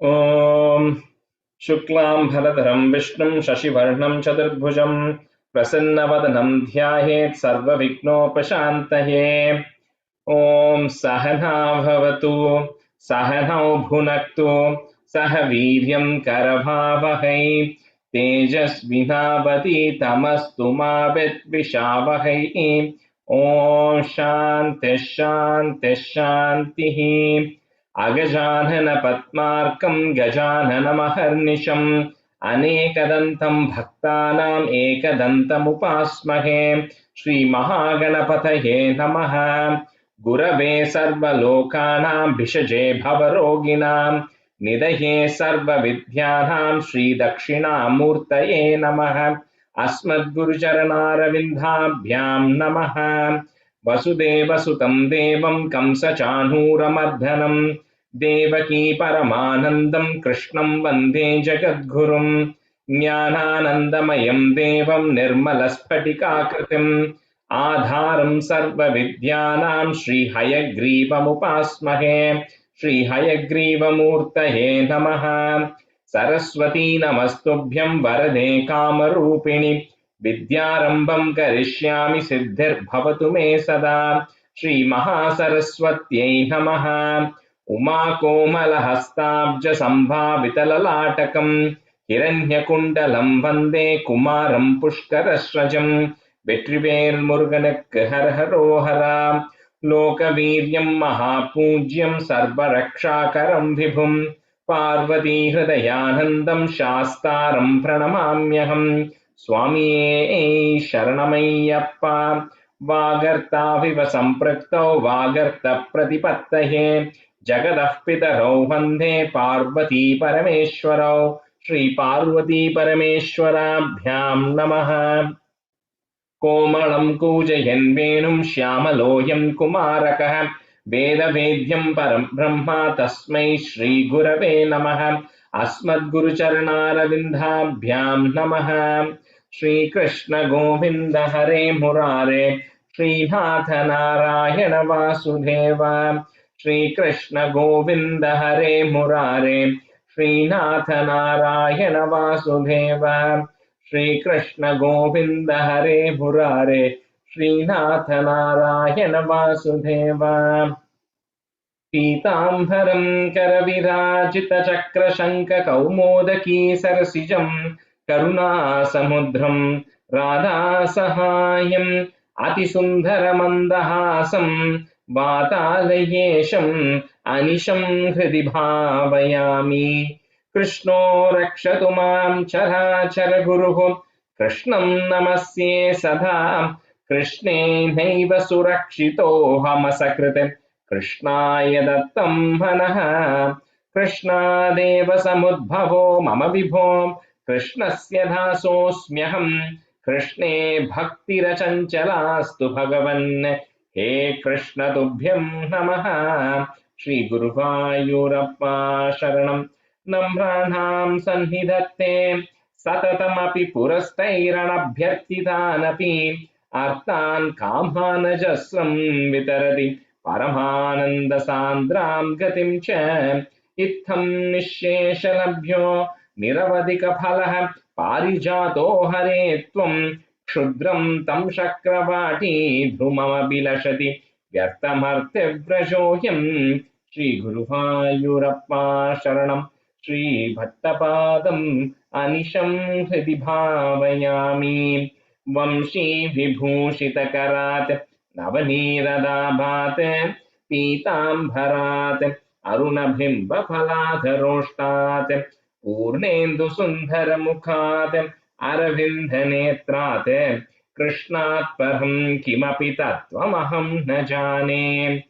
ॐ शुक्लां भरधरं विष्णुं शशिवर्णं चतुर्भुजं प्रसन्नवदनं ध्यायेत् सर्वविघ्नोपशान्तये। ॐ सहना भवतु सहनौ भुनक्तु सह वीर्यं करभावहै तेजस्विनावतीतमस्तु मा विद्विषावहै। ॐ शान्तिः शान्तिः शान्तिः। अगजानन पद्मार्कं गजाननमहर्निशम् अनेकदन्तं भक्तानाम् एकदन्तमुपास्महे। श्रीमहागणपतये नमः। गुरवे सर्वलोकानां भिषजे भवरोगिणां निधये सर्वविद्यानां श्रीदक्षिणामूर्तये नमः। अस्मद्गुरुचरणारविन्दाभ्यां नमः। वसुदेवसुतं देवं कंसचाणूरमर्दनं देवकी परमानन्दं कृष्णं वन्दे जगद्गुरुं। ज्ञानानन्दमयं देवं निर्मलस्फटिकाकृतिम् आधारं सर्वविद्यानां श्रीहयग्रीवमुपास्महे। श्रीहयग्रीवमूर्तये नमः। सरस्वती नमस्तुभ्यं वरदे कामरूपिणि विद्यारम्भं करिष्यामि सिद्धिर्भवतु मे सदा। श्रीमहासरस्वत्यै नमः। उमाकोमलहस्ताब्जसम्भावितललाटकं हिरण्यकुण्डलं वन्दे कुमारं पुष्करस्रजं। வெற்றிவேல் முருகனுக்கு ஹரஹரோஹரா. லோகவீரியம் மகாபூஜ்யம் சர்வரக்ஷாகரம் விபும் பார்வதி ஹிருதயானந்தம் சாஸ்தாரம் பிரணமாம்யகம். சுவாமியே சரணமையப்பா. வாகர்த்தாவிவ சம்பிரக்தௌ வாகர்த்த பிரதிபத்தயே ஜகதः பிதரौ வந்தே பார்வதி பரமேஸ்வரौ. ஸ்ரீ பார்வதி பரமேஸ்வராभ्यां நமः. कोमलं कूजयन् वेणुं श्यामलोऽयं कुमारकः वेदवेद्यं परं ब्रह्म तस्मै श्रीगुरवे नमः। अस्मद्गुरुचरणारविन्दाभ्यां नमः। श्रीकृष्ण गोविन्द हरे मुरारे श्रीनाथ नारायण वासुदेव। श्रीकृष्ण गोविन्द हरे मुरारे श्रीनाथ नारायण वासुदेव। श्रीकृष्ण गोविन्द हरे मुरारे श्रीनाथ नारायण वासुदेव। पीताम्बरं करविराजितचक्रशङ्खकौमोदकी सरसिजं करुणासमुद्रं राधासहायम् अतिसुन्दरमन्दहासं वातालयेशम् अनिशं हृदि भावयामि। कृष्णो रक्षतु मां चराचर गुरुः कृष्णं नमस्ये सदा। कृष्णेनैव सुरक्षितोऽहमसकृत् कृष्णाय दत्तं मनः। कृष्णादेव समुद्भवो मम विभो कृष्णस्य दासोऽस्म्यहम्। कृष्णे भक्तिरचञ्चलास्तु भगवन्। हे कृष्ण तुभ्यं नमः। श्रीगुरुवायूरप्पा शरणं। नम्राणां सन्निधत्ते सततमपि पुरस्तैरणभ्यर्थितानपि आर्तान् कामानजस्रं वितरति परमानन्दसान्द्रां गतिं च। इत्थं निःशेषलभ्यो निरवधिकफलः पारिजातो हरे त्वं क्षुद्रं तं शक्रवाटी ध्रुममभिलषति व्यर्थमर्त्यव्रजोऽयम्। श्रीगुरुवायूरप्पा शरणं। श्रीभट्टपादम् अनिशं हृदि भावयामि। वंशी विभूषितकरात् नवनीरदाभात् पीताम्बरात् अरुणबिम्बफलाधरोष्टात् पूर्णेन्दुसुन्दरमुखात् अरविन्दनेत्रात् कृष्णात् परं किमपि तत्त्वमहं न जाने।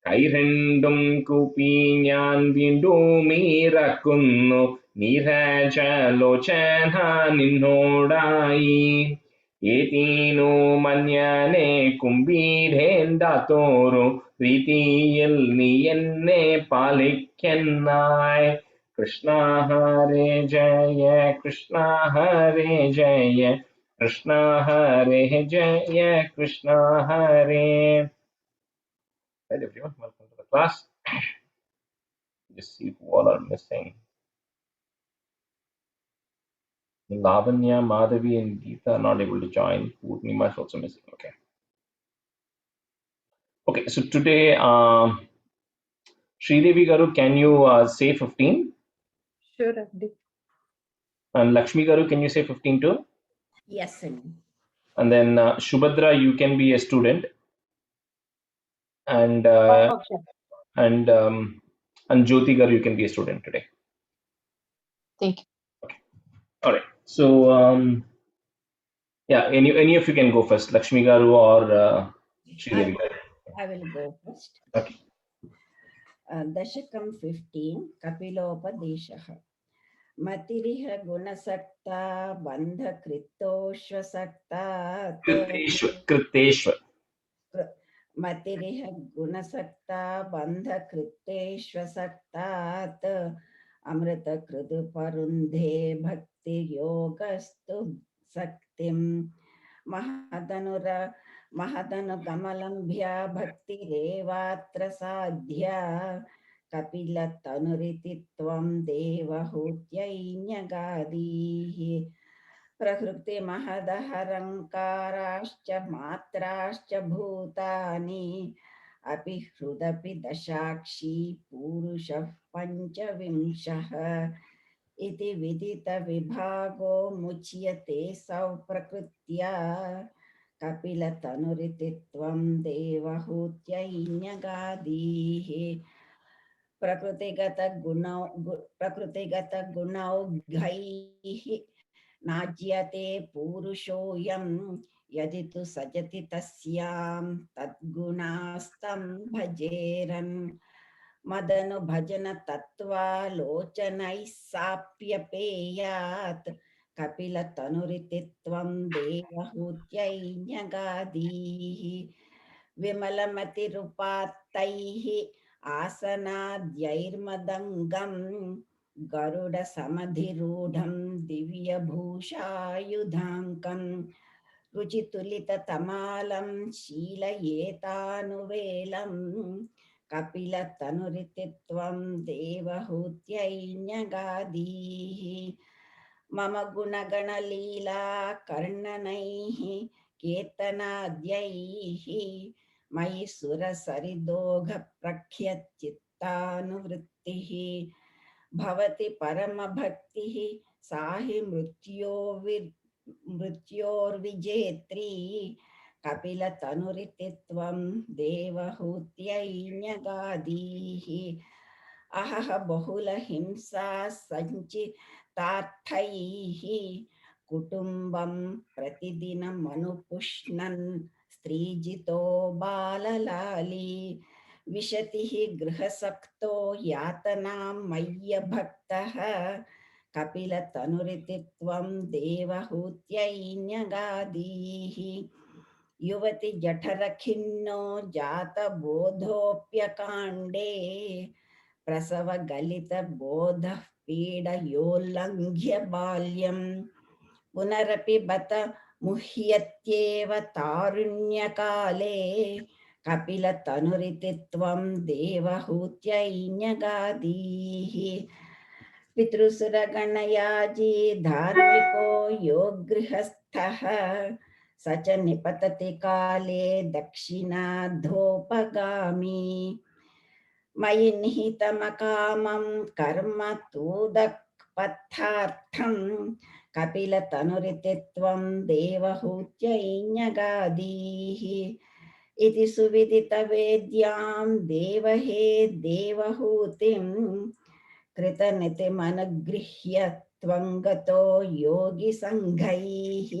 കൈരണ്ടും കൂപ്പി ഞാൻ വീണ്ടുമീറക്കുന്നു നീരജലോചന നിന്നോടായി. ഏതീനു മന്യനെ കുംഭീരേന്ദാത്തോരു പ്രീതിയിൽ നീ എന്നെ പാലിക്കെന്നായി. കൃഷ്ണ ഹരേ ജയ കൃഷ്ണ ഹരേ ജയ കൃഷ്ണ ഹരേ ജയ കൃഷ്ണ ഹരേ. Hello everyone, welcome to the class. Just see who all are missing. Lavanya, Madhavi, and Geeta are not able to join. Purnima is also missing. Okay. Okay. So today, Sridevi Garu, can you say 15? Sure, FD. And Lakshmi Garu, can you say 15 too? Yes, and And then Shubhadra, you can be a student. And Okay. and um, and Jyoti Garu, you can be a student today. Thank you. Okay. All right. So yeah, any of you can go first, Lakshmi Garu or Sridevi Garu. I will go first. Okay. Dashakam 15, Kapilopadeshah. Matiriha gunasakta bandhakrittoshvasaktat. Kriteshwar. Matiriha gunasakta bandhakrittoshvasaktat. Amrita kridu parundhe bhakti yogastu saktim. Mahadanura Mahadanugamalambhya bhaktirevaatra sadhya Kapilatanuriti-tvam devahutyainagadihi Prakriti mahadaharankarascha matrascha bhutani Api hrudapi dashakshi purushah panchavimshah Iti vidita vibhago muchyate sav prakrutya Kapilatanuriti-tvam devahutyainagadihi प्रकृतिगतगुणौघैः नाज्यते पुरुषोऽयं यदि तु सजति तस्यां तद्गुणास्तं भजेरन् मदनुभजन तत्त्वालोचनैः साप्यपेयात् कपिलतनुरिति-त्वं देवहूत्यै न्यगादीः विमलमतिरुपात्तैः आसनाद्यैर्मदङ्गं गरुडसमधिरूढं दिव्यभूषायुधाङ्कं रुचितुलिततमालं शीलयेतानुवेलं कपिलतनुरिति-त्वं देवहूत्यै न्यगादीः मम गुणगणलीला कर्णनैः कीर्तनाद्यैः मयि सुरसरिदोघप्रख्यच्चित्तानुवृत्तिः भवति परमभक्तिः सा हि मृत्योर्विजेत्री कपिलतनुरिति-त्वं देवहूत्यै न्यगादीः अहः बहुलहिंसा सञ्चितार्थैः कुटुम्बं प्रतिदिनमनुपुष्णन् स्त्रीजितो बाललाली विशतिः गृहसक्तो यातनां मय्यभक्तः कपिलतनुरिति-त्वं देवहूत्यै न्यगादीः युवति जठरखिन्नो जातबोधोऽप्यकाण्डे प्रसवगलितबोधः पीडयोल्लङ्घ्य बाल्यम् पुनरपि बत मुह्यत्येव तारुण्यकाले कपिलतनुरिति-त्वं देवहूत्यै न्यगादीः पितृसुरगणयाजी धार्मिको यो गृहस्थः स च निपतति काले दक्षिणाद्धोपगामी मयि निहितमकामं कर्म तूदक्पथार्थं कपिलतनुरिति-त्वं देवहूत्यै न्यगादीः इति सुविदितवेद्यां देवहे देवहूतिं कृतनितिमनुगृह्य त्वं गतो योगिसङ्घैः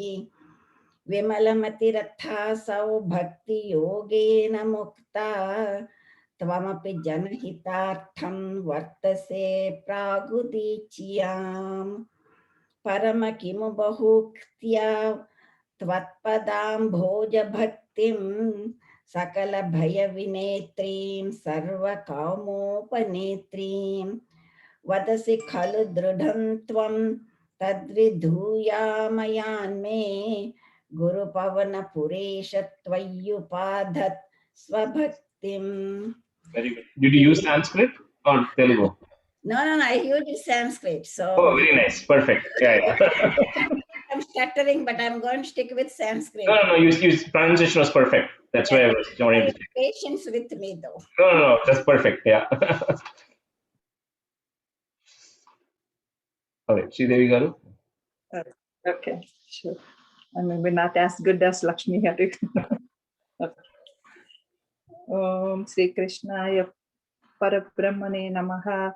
विमलमतिरथासौ भक्तियोगेन मुक्ता त्वमपि जनहितार्थं वर्तसे प्रागुदीच्याम् परम किमु बहुक्त्या त्वत्पदाम्भोजभक्तिं सकलभयविनेत्रीं सर्वकामोपनेत्रीं वदसि खलु दृढं त्वं तद्विधूयामयान्मे गुरुपवनपुरेश त्वय्युपाधत् स्वभक्तिम् Very good. Did you use Sanskrit or Telugu? No, I use Sanskrit. So Oh, very nice. Perfect. Yeah. I'm stuttering, but I'm going to stick with Sanskrit. No. Your pronunciation was perfect. That's why I was wanting to check. Patience with me, though. No. That's perfect. Yeah. Okay. Sridevi garu. Okay, sure. I mean, we're not as good as Lakshmi Hari. Okay. Om Sri Krishnaya Parabrahmane Namaha.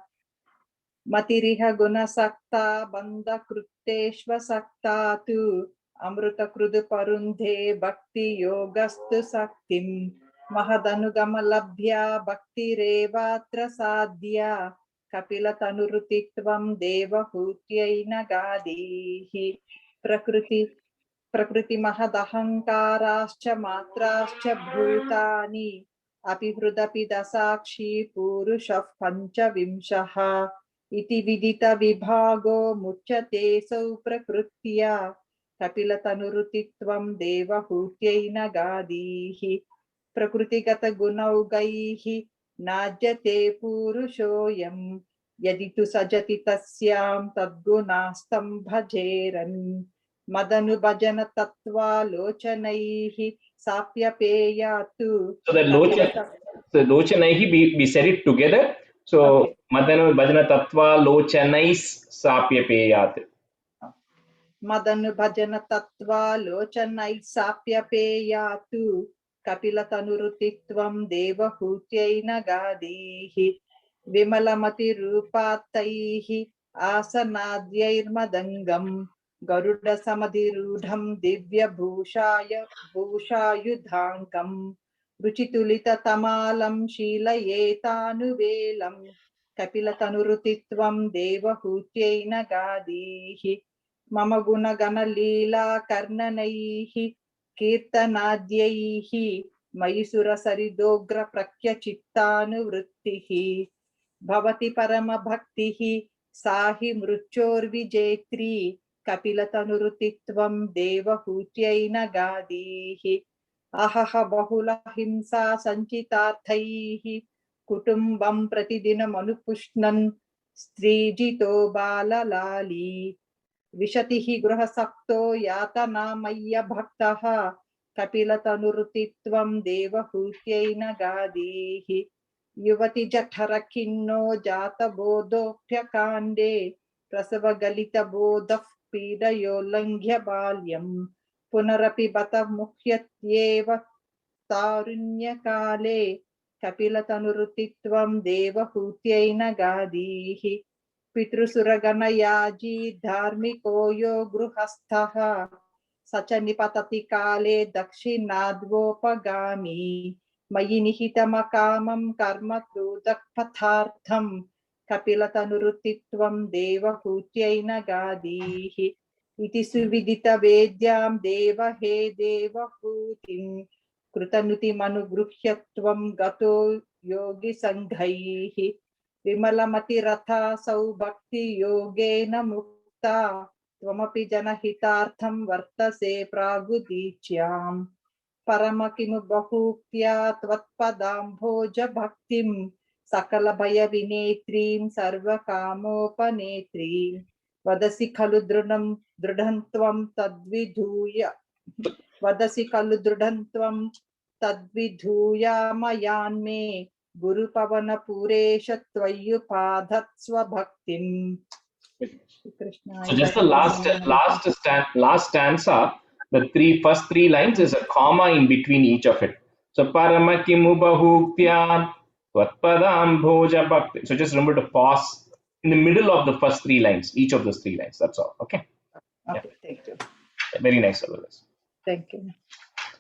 Matiriha Gunasakta Bandha Kruteshva Sakta Tu Amruta Krudu Parundhe Bhakti Yogastu Saktim Mahadanugama Labhya Bhakti Revatra Sadhya Kapila Tanurutitvam Deva Hutyaina Gadihi Prakriti Mahadahankarascha Matrascha Bhutani Apihrudapi Dasakshi Purushah Panchavimshaha Iti vidita vibhago muchyate sau prakrutya kapila tanurutitvam deva hutyaina gadihi prakrutigata gunaugaihi najyate purushoyam yadi tu sajati tasyam tadgunastam bhajeran madanu bhajana tatva lochanaihi sapyapeyatu. So the lochanaihi, we said it together. So Okay. Madanu Bhajana Tattva Lochanais Sapya Peyat. Madanu bhajana tatva lochanai sapya peyatu kapila tanurutitvam deva hutyaina gadihi vimalamati rupataihi asanadyairmadangam garuda samadhirudham divya bhushayudhankam ruchitulita tamalam shilayetanuvelam kapila tanurutitvam deva hutyaina gadihi मम गुण गण लीला कर्णनैः कीर्तनाद्यैः मयि सुरसरिदोग्र प्रख्य चित्तानुवृत्तिः भवति परम भक्तिः साहि मृत्योर्विजेत्री कपिलतनुरुतित्वं देवहूत्यैन गादीः अहह बहुल हिंसा संचितार्थैः कुटुम्बं प्रतिदिनमनुपुष्णन् स्त्रीजितो बाललाली विशतिः गृहसक्तो यातनामय्य भक्तः कपिलतनुरुतित्वं देवहूत्यैन गादीः युवति जठरखिन्नो जातबोधोऽप्यकाण्डे प्रसवगलितबोधः पीडयोल्लङ्घ्य बाल्यं पुनरपि बत मुह्यत्येव तारुण्यकाले कपिलतनुरुतित्वं देवहूत्यैन गादीः पितृसुरगणयाजी धार्मिको यो गृहस्थः स च निपतति काले दक्षिणाद्वोपगामी मयि निहितमकामं कर्म क्रोधपथार्थं कपिलतनुरुतित्वं देवहूत्यैन गादीः इति सुविदितवेद्यां देवहे देवहूतिं कृतनुतिमनुगृह्यत्वं गतो योगिसङ्घैः विमलमतिरथा सौभक्ति योगेन मुक्ता त्वमपि जनहितार्थं वर्तसे प्रागुदीच्यां परम किमु बहुक्त्या त्वत्पदाम्भोज भक्तिं सकल भय विनेत्रीं सर्वकामोपनेत्रीं वदसि खलु दृढं त्वं तद्विधूय मयान्मे गुरुपवनपुरेश त्वय्युपाधत्स्व भक्तिम्. So just the last stanza, the first three lines is a comma in between each of it. So paramakimu bahuktya tvatpadam bhoja bhakti. So just remember to pause in the middle of the first three lines, each of those three lines. That's all. Okay. Okay, thank you. Very nice, otherwise. Thank you.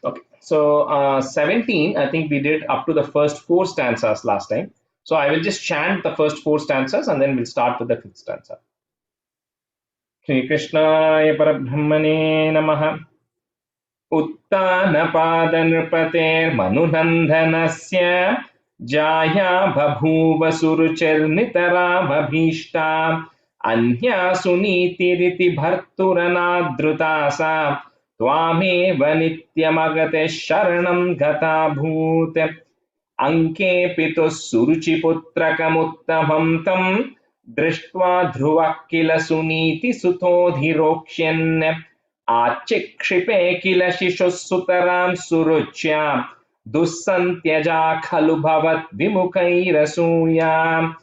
Okay, so 17, I think we did up to the first four stanzas last time. So I will just chant the first four stanzas and then we'll start with the fifth stanza. Shri Krishnaya Parabrahmane Namaha. Uttanapadanrupater manunandanasya jaya bhabhuva suruchirnitara bhabhishta anya sunitiriti bharturanadrutasa त्वामेव नित्यमगते शरणं गता भूत अंके पितुः सुरुचिपुत्रकमुत्तमं तं दृष्ट्वा ध्रुवः किल सुनीति सुतोऽधिरोक्ष्यन् आचिक्षिपे किल शिशुः सुतरां सुरुच्यां दुःसन्त्यजा खलु भवद्विमुखैरसूयाम्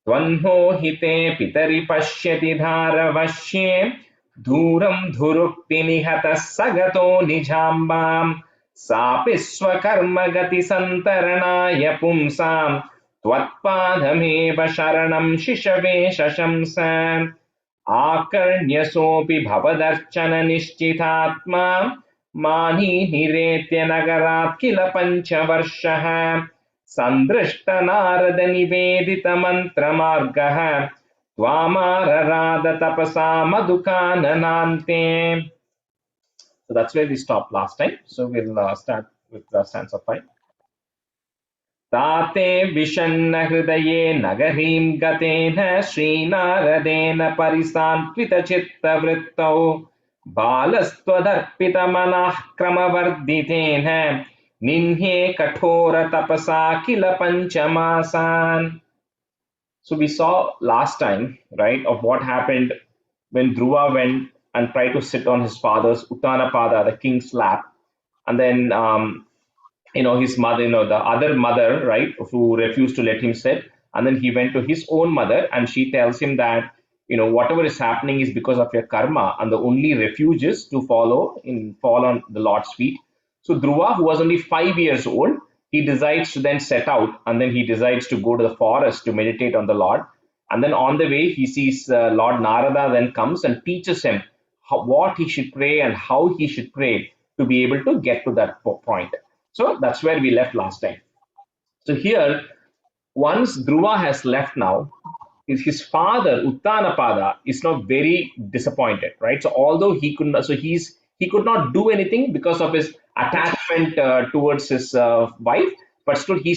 त्वन्मोहिते पितरि पश्यति धारवश्ये दूरं धुरुक्तिनिहतः स गतो निजाम्बाम् सापि स्वकर्मगतिसन्तरणाय पुंसां त्वत्पादमेव शरणं शिशवे शशंस आकर्ण्यसोऽपि भवदर्चननिश्चितात्मा मानी निरेत्य नगरात् किल पञ्चवर्षः सन्दृष्टनारद निवेदितमन्त्रमार्गः त्वामारराध तपसा मधुकाननान्ते. So that's where we stopped last time. So we'll start with stanza 5. ताते विषण्ण हृदये नगरीं गतेन श्रीनारदेन परिसान्त्वितचित्तवृत्तौ बालस्त्वदर्पितमनः क्रमवर्धितेन निह्ये कठोर तपसा किल पंचमासान. So we saw last time, right, of what happened when Dhruva went and tried to sit on his father's Uttanapada, the king's lap, and then his mother, the other mother, right, who refused to let him sit, and then he went to his own mother, and she tells him that whatever is happening is because of your karma, and the only refuge is to fall on the Lord's feet. So Dhruva, who was only 5 years old, he decides to then set out, and then he decides to go to the forest to meditate on the Lord. And then on the way, he sees Lord Narada then comes and teaches him what he should pray and how he should pray to be able to get to that point. So that's where we left last time. So here, once Dhruva has left now, his father Uttanapada is now very disappointed, right? So although he could not, he could not do anything because of his attachment towards his wife, but still he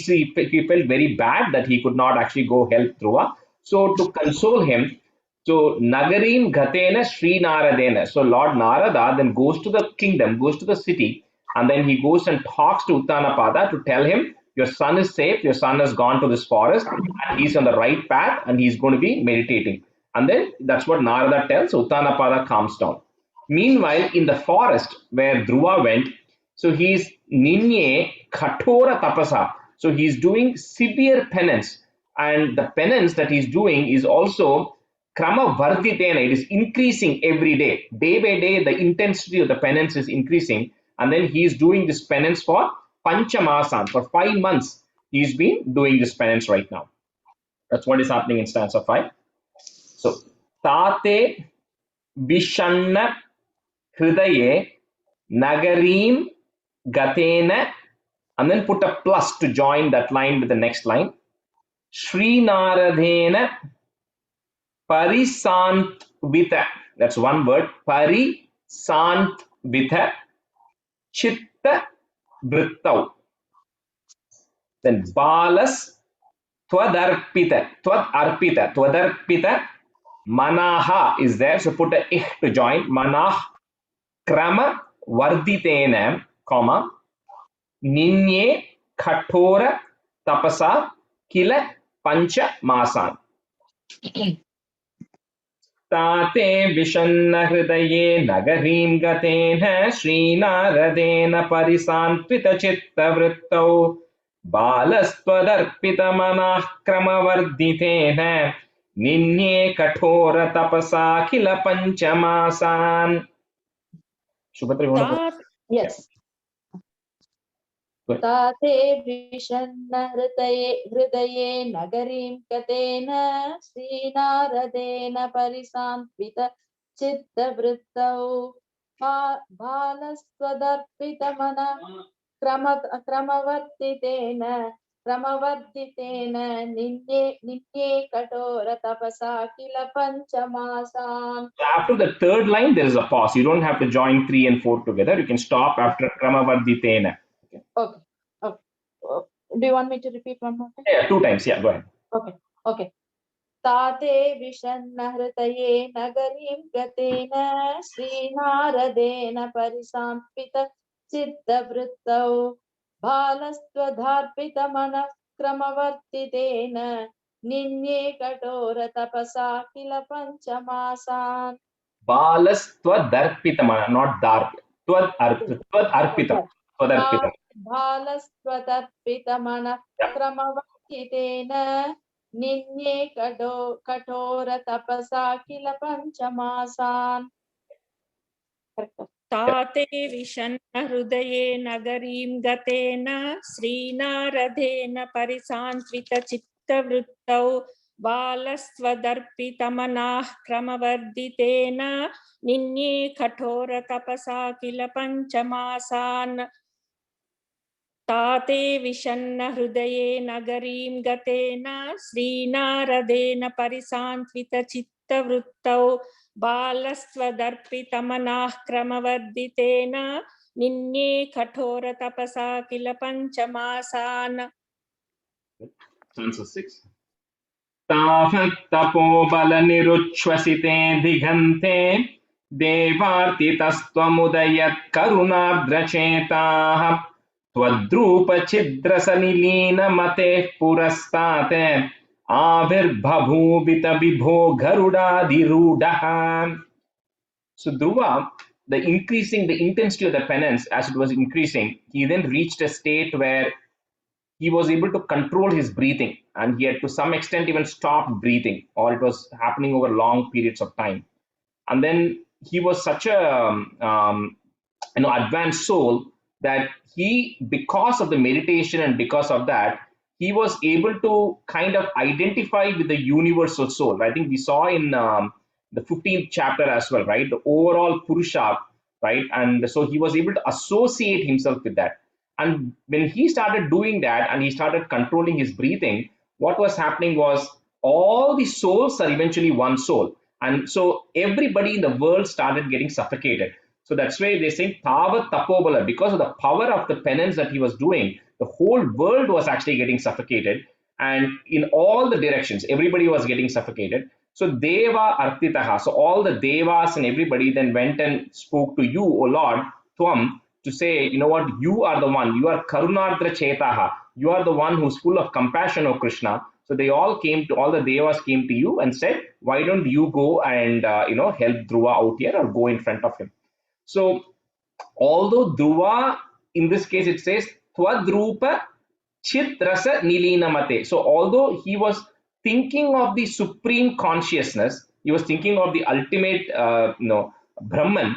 felt very bad that he could not actually go help Dhruva. So to console him, so Nagarim Gatena Sri Naradena. So Lord Narada then goes to the kingdom, goes to the city, and then he goes and talks to Uttanapada to tell him, your son is safe, your son has gone to this forest, and he's on the right path, and he's going to be meditating. And then that's what Narada tells, Uttanapada calms down. Meanwhile, in the forest where Dhruva went, so he's Ninye Kathora Tapasa. So he's doing severe penance. And the penance that he's doing is also Krama Varditena. It is increasing every day. Day by day, the intensity of the penance is increasing. And then he's doing this penance for Panchamasan. For 5 months, he's been doing this penance right now. That's what is happening in stanza 5. So, Tate Vishanna Hridaye Nagarim Gatena, and then put a plus to join that line with the next line. Sri Naradena Parisant-vita. That's one word. Parisant-vita Chitta Vrittau. Then Balas Twadarpita. Twadarpita. Manaha is there. So put a ich to join. Manah Krama Varditena, comma. Ninye Kathora Tapasa Kila Pancha Masan. Tate Vishanna Hridaye Nagarim Gatena Sri Naradena Parisantvita Chitta Vrittau Balastvadarpita Manah Krama Varditena Ninye Kathora Tapasa Kila Pancha Masan. Subhadra, you want to go? Yes. Tate Vishanna Hridaye Nagarim Katena Sri Naradena Parisantvita Chitta Vrittau Balasvadarpita Mana Kramavartitena Ninye Kathora Tapasa Kila Panchamasan. After the third line, there is a pause. You don't have to join 3 and 4 together. You can stop after Kramavarditena. Okay. Do you want me to repeat one more time? Yeah, 2 times. Yeah, go ahead. Okay. Tate Vishanna Hridaye Nagarim Gatena Sri Naradena Parisampita Chitta Vrittau Balastwadharpita Manah Kramavartitena निन्ये कठोर तपसा किल पंचमासान. Balastvadharpitamana, not darp. Tvad arpitam. Tvadarpitam. बालस्त्वदर्पितमनः Yeah. क्रमवर्तितेन निन्ये कठोर तपसा किल पंचमासान. ताते विषण्ण हृदये नगरीं गतेन श्रीनारदेन परिसान्त्वित चित्तवृत्तौ बालस्त्वदर्पितमनाः क्रमवर्धितेन निन्ये कठोर तपसा किल पंचमासान्. ताते विषण्ण हृदये नगरीं गतेन श्रीनारदेन परिसान्त्वित चित्तवृत्तौ बालस्त्वदर्पितमनाः क्रमवर्धितेन निन्ये कठोर तपसा किल पंचमासान्. Stanza 6. तावत्तपोबलनिरुच्छ्वसिते दिगन्ते देवार्तितस्त्वमुदयत् करुणार्द्रचेताः त्वद्रूपछिद्रसनिलीनमतेः पुरस्तात् आविर्बभूवित विभो गरुडाधिरूढः. So Dhruva, the intensity of the penance as it was increasing, he then reached a state where he was able to control his breathing, and he had to some extent even stopped breathing, or it was happening over long periods of time. And then he was such a advanced soul that he, because of the meditation and because of that, he was able to kind of identify with the universal soul. I think we saw in the 15th chapter as well, right? The overall Purusha, right? And so he was able to associate himself with that. And when he started doing that and he started controlling his breathing, what was happening was all the souls are eventually one soul. And so everybody in the world started getting suffocated. So that's why they say Tavat Tapobala, because of the power of the penance that he was doing, the whole world was actually getting suffocated. And in all the directions, everybody was getting suffocated. So Deva Artitaha, so all the Devas and everybody then went and spoke to you, O Lord, Twam, to say, you know what, you are the one, you are Karunardra Chetaha, you are the one who's full of compassion, O Krishna. So they all the Devas came to you and said, why don't you go and, help Dhruva out here or go in front of him. So although Dhruva, in this case it says, Twadrupa Chitrasa Nilinamate. So although he was thinking of the supreme consciousness, he was thinking of the ultimate, Brahman,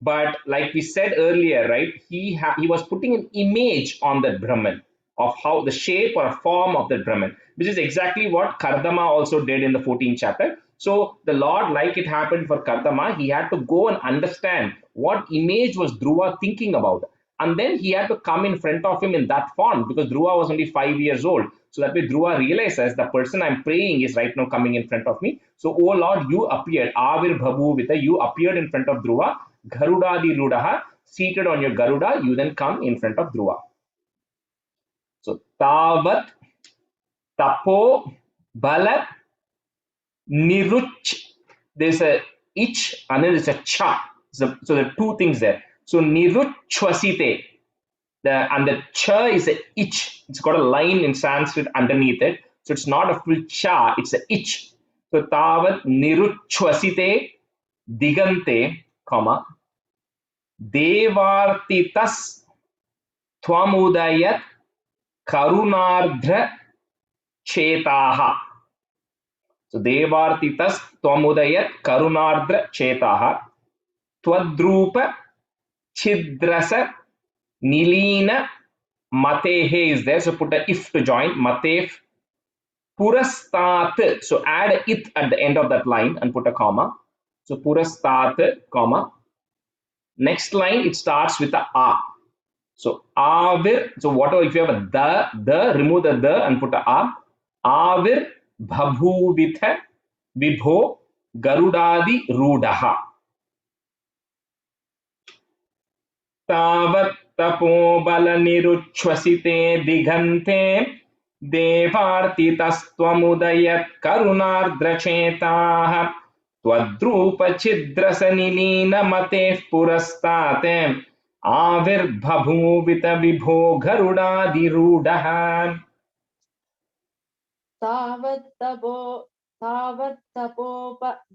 but like we said earlier, right, he was putting an image on that Brahman, of how the shape or form of that Brahman, which is exactly what Kardama also did in the 14th chapter. So the Lord, like it happened for Kardama, he had to go and understand what image was Dhruva thinking about. And then he had to come in front of him in that form, because Dhruva was only 5 years old. So that way Dhruva realizes the person I'm praying is right now coming in front of me. So, oh Lord, you appeared, Avir Bhabu Vita, you appeared in front of Dhruva, Garudadi Rudaha, seated on your Garuda, you then come in front of Dhruva. So, Tavat, Tapo, Bala, Niruch, there's a ich and then there's a cha. So there are two things there. So Niruchwasite, and the cha is a ich. It's got a line in Sanskrit underneath it. So it's not a full cha, it's a ich. So Tavat Niruchwasite Digante, comma, Devartitas Twamudayat Karunardra Chetaha. So Devartitas Twamudayat Karunardra Chetaha Twadrupa Chidrasa Nilina Matehe is there. So put a if to join Matef Purastat. So add a it at the end of that line and put a comma. So Purastat, comma. Next line it starts with a a. So avir. So whatever, if you have a the remove the and put a a. Avir Bhabhuvitha Vibho Garudadi Rudaha. Tavat Tapobalaniruchwasite Digante Devartitastvamudayat Karunardrachetaha Twadrupa Chidrasanilina Mateh Purastate Avir Bhabhuvita Vibho Garudadi Rudaha. तावत्तपो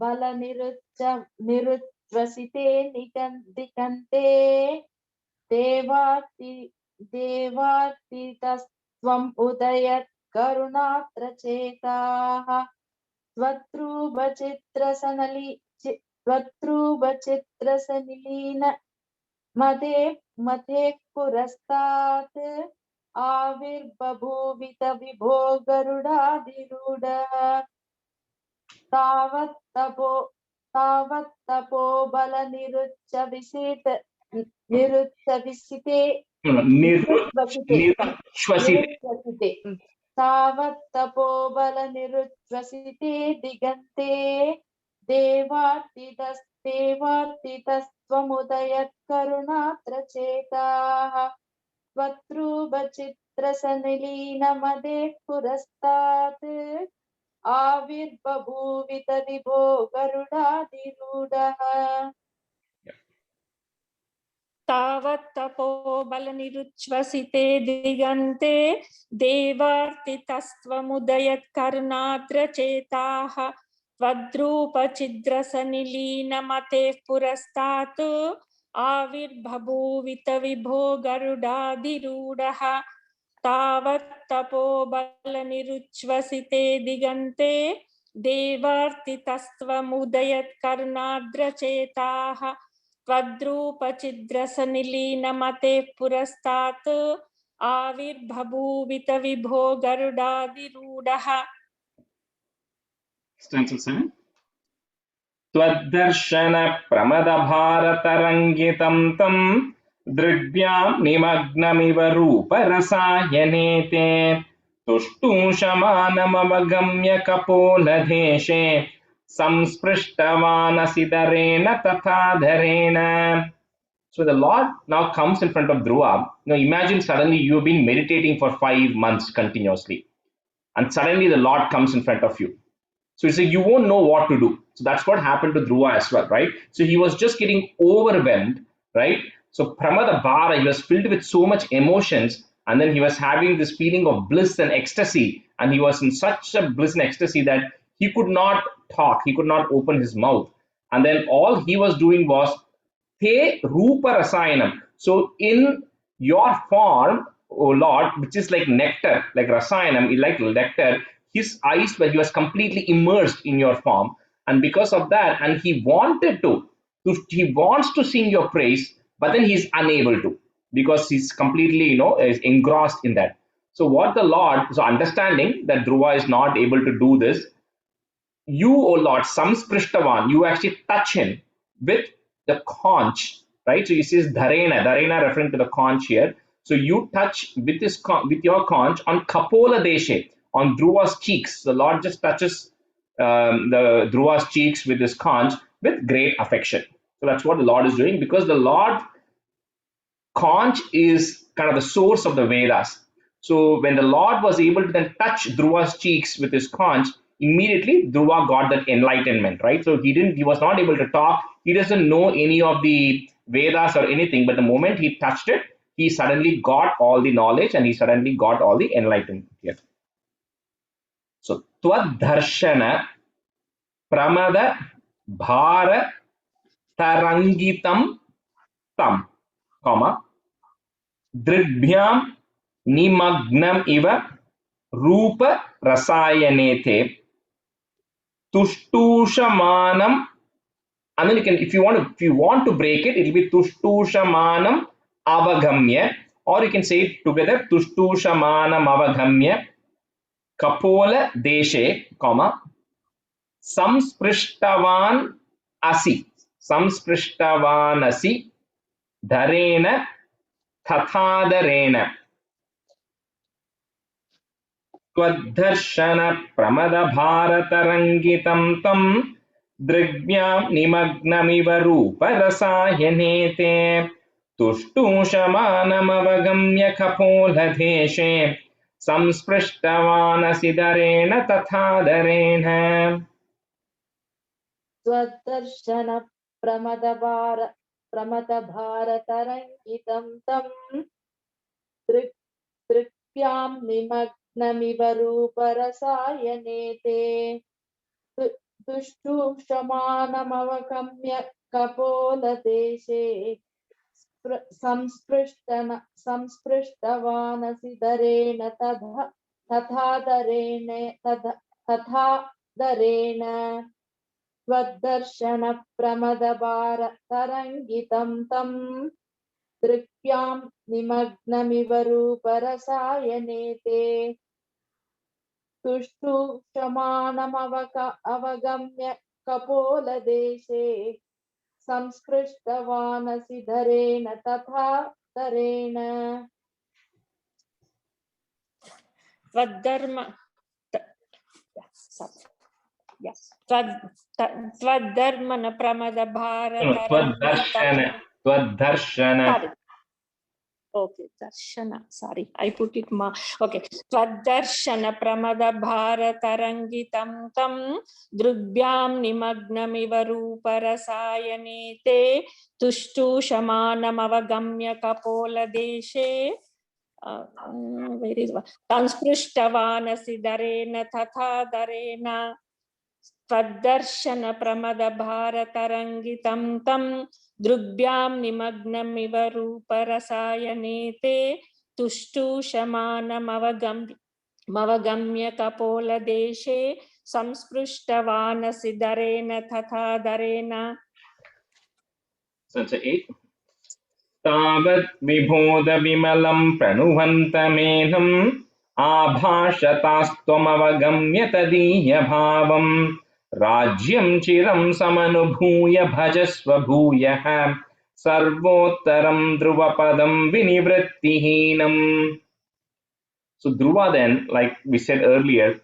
बलनिरुच्वसिते दिगन्ते देवार्तितस्त्वम् उदयत् करुणात्र चेताः त्वत्रूपचित्रसनिलीन मते पुरस्तात् आविर्बभूवित विभो गरुडाधिरूढ तावत्तपो बलनिरुच्चविसिते तावत्तपो बलनिरुच्वसिते दिगन्ते देवार्तितस्त्वमुदयत् करुणात्र चेताः त्वत्रूपचित्रसनिलीनमदे पुरस्तात् आविर्बभूवित विभो गरुडाधिरूढः तावत्तपो बलनिरुच्वसिते दिगन्ते देवार्तितस्त्वमुदयत् करुणात्र चेताः त्वद्रूपचिद्रसनिलीनमतेः पुरस्तात् आविर्बभूवित विभो गरुडाधिरूढः तावत्तपो बलनिरुच्वसिते दिगन्ते देवार्तितस्त्वमुदयत् करुणाद्र चेताः त्वद्रूपचिद्रसनिलीनमतेः पुरस्तात् आविर्बभूवित विभो गरुडाधिरूढः Stanza 7. त्वद्दर्शन प्रमदभारतरङ्गितं तं दृग्भ्यां निमग्नमिव रूपरसायने ते तुष्टूषमानमवगम्य कपोलदेशे संस्पृष्टवानसिदरेण तथाधरेण. So the Lord now comes in front of Dhruva. Now imagine suddenly you've been meditating for 5 months continuously, and suddenly the Lord comes in front of you. So it's like you won't know what to do. So that's what happened to Dhruva as well, right? So he was just getting overwhelmed, right? So Pramada Bhara, he was filled with so much emotions, and then he was having this feeling of bliss and ecstasy, and he was in such a bliss and ecstasy that he could not talk, he could not open his mouth. And then all he was doing was Te Rupa Rasayanam. So in your form, O Lord, which is like nectar, like Rasayanam, like nectar, his eyes were, he was completely immersed in your form. And because of that, and he wanted he wants to sing your praise, but then he's unable to, because he's completely, is engrossed in that. So what the Lord, so understanding that Dhruva is not able to do this, you, O Lord, Samsprishtavan, you actually touch him with the conch, right? So he says Dharena referring to the conch here. So you touch with your conch on Kapola Deshe, on Dhruva's cheeks. The Lord just touches the Dhruva's cheeks with his conch with great affection. So that's what the Lord is doing, because the Lord conch is kind of the source of the Vedas. So when the Lord was able to then touch Dhruva's cheeks with his conch, immediately Dhruva got that enlightenment, right? So he was not able to talk. He doesn't know any of the Vedas or anything, but the moment he touched it, he suddenly got all the knowledge and he suddenly got all the enlightenment here. So Twadharshana Pramada Bhara Tarangitam Tam, comma, Dribhyam Nimagnam Iva Rupa Rasayanete Tushtushamanam, and then you can, if you want to break it, it will be Tushtushamanam Avagamya, or you can say it together, Tushtushamanam Avagamya Kapola Deshe, comma, Samsprishtavan Asi Dharena Tathadarena Twadharshana Pramada Bharatarangitam Tam Drigvyam Nimagnamiva Rupa Rasayanete Tushtushamanamagamya Kapola Deshe Samsprishtavanasidarena Tathadarena. Twaddarshana Pramadabharatarangitam tam Dripyam नमिव रूपरसायने ते तुष्टुषमानमवगम्य कपोलदेशे संस्पृष्टवानसि दरेण तथा दरेण त्वद्दर्शनप्रमदभारतरङ्गितं तं दृक्ष्यां निमग्नमिव रूपरसायने ते तुष्टुषमानमवगम्य कपोलदेशे संस्पृष्टवानसि धरेण तथा दरेण त्वद्धर्म त्वद्धर्मन प्रमद Twaddarshana. Twaddarshana. Okay, darshana. Sorry, I put it ma. Okay, twaddarshana pramada bharatarangitam tam drubhyam nimagnamiva ruparasayane te tushtu shamanam avagamya kapola deshe. Where is Tansprushtavanasi darena tatha darena twaddarshana pramada bharatarangitam tam drubhyam nimagnamiva ruparasayane te tushtu shamanam avagamya kapola deshe samsprushtavanasi darena tatha darena. So it's 8. तावत् विबोध विमलं प्रणुवन्तमेनं आभाषतास्त्वमवगम्य तदीयभावं राज्यं चिरं समनुभूय भजस्व भूयः सर्वोत्तरं ध्रुवपदं विनिवृत्तिहीनम्. So Dhruva then, like we said earlier,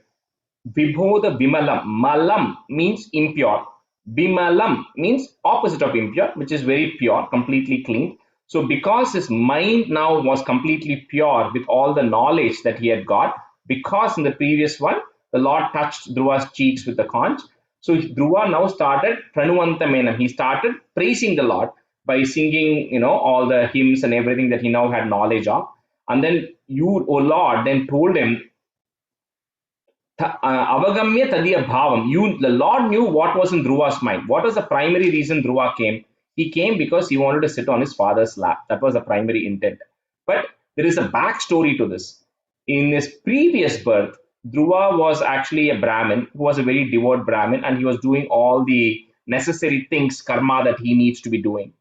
Vibodha Vimalam. Malam means impure. Bimalam means opposite of impure, which is very pure, completely clean. So because his mind now was completely pure with all the knowledge that he had got, because in the previous one, the Lord touched Dhruva's cheeks with the conch. So Dhruva now started Pranuvantamanam. He started praising the Lord by singing, all the hymns and everything that he now had knowledge of. And then you, O Lord, then told him, Avagamya tadiya bhavam. The Lord knew what was in Dhruva's mind. What was the primary reason Dhruva came? He came because he wanted to sit on his father's lap. That was the primary intent. But there is a backstory to this. In his previous birth, Dhruva was actually a Brahmin who was a very devout Brahmin, and he was doing all the necessary things, karma, that he needs to be doing.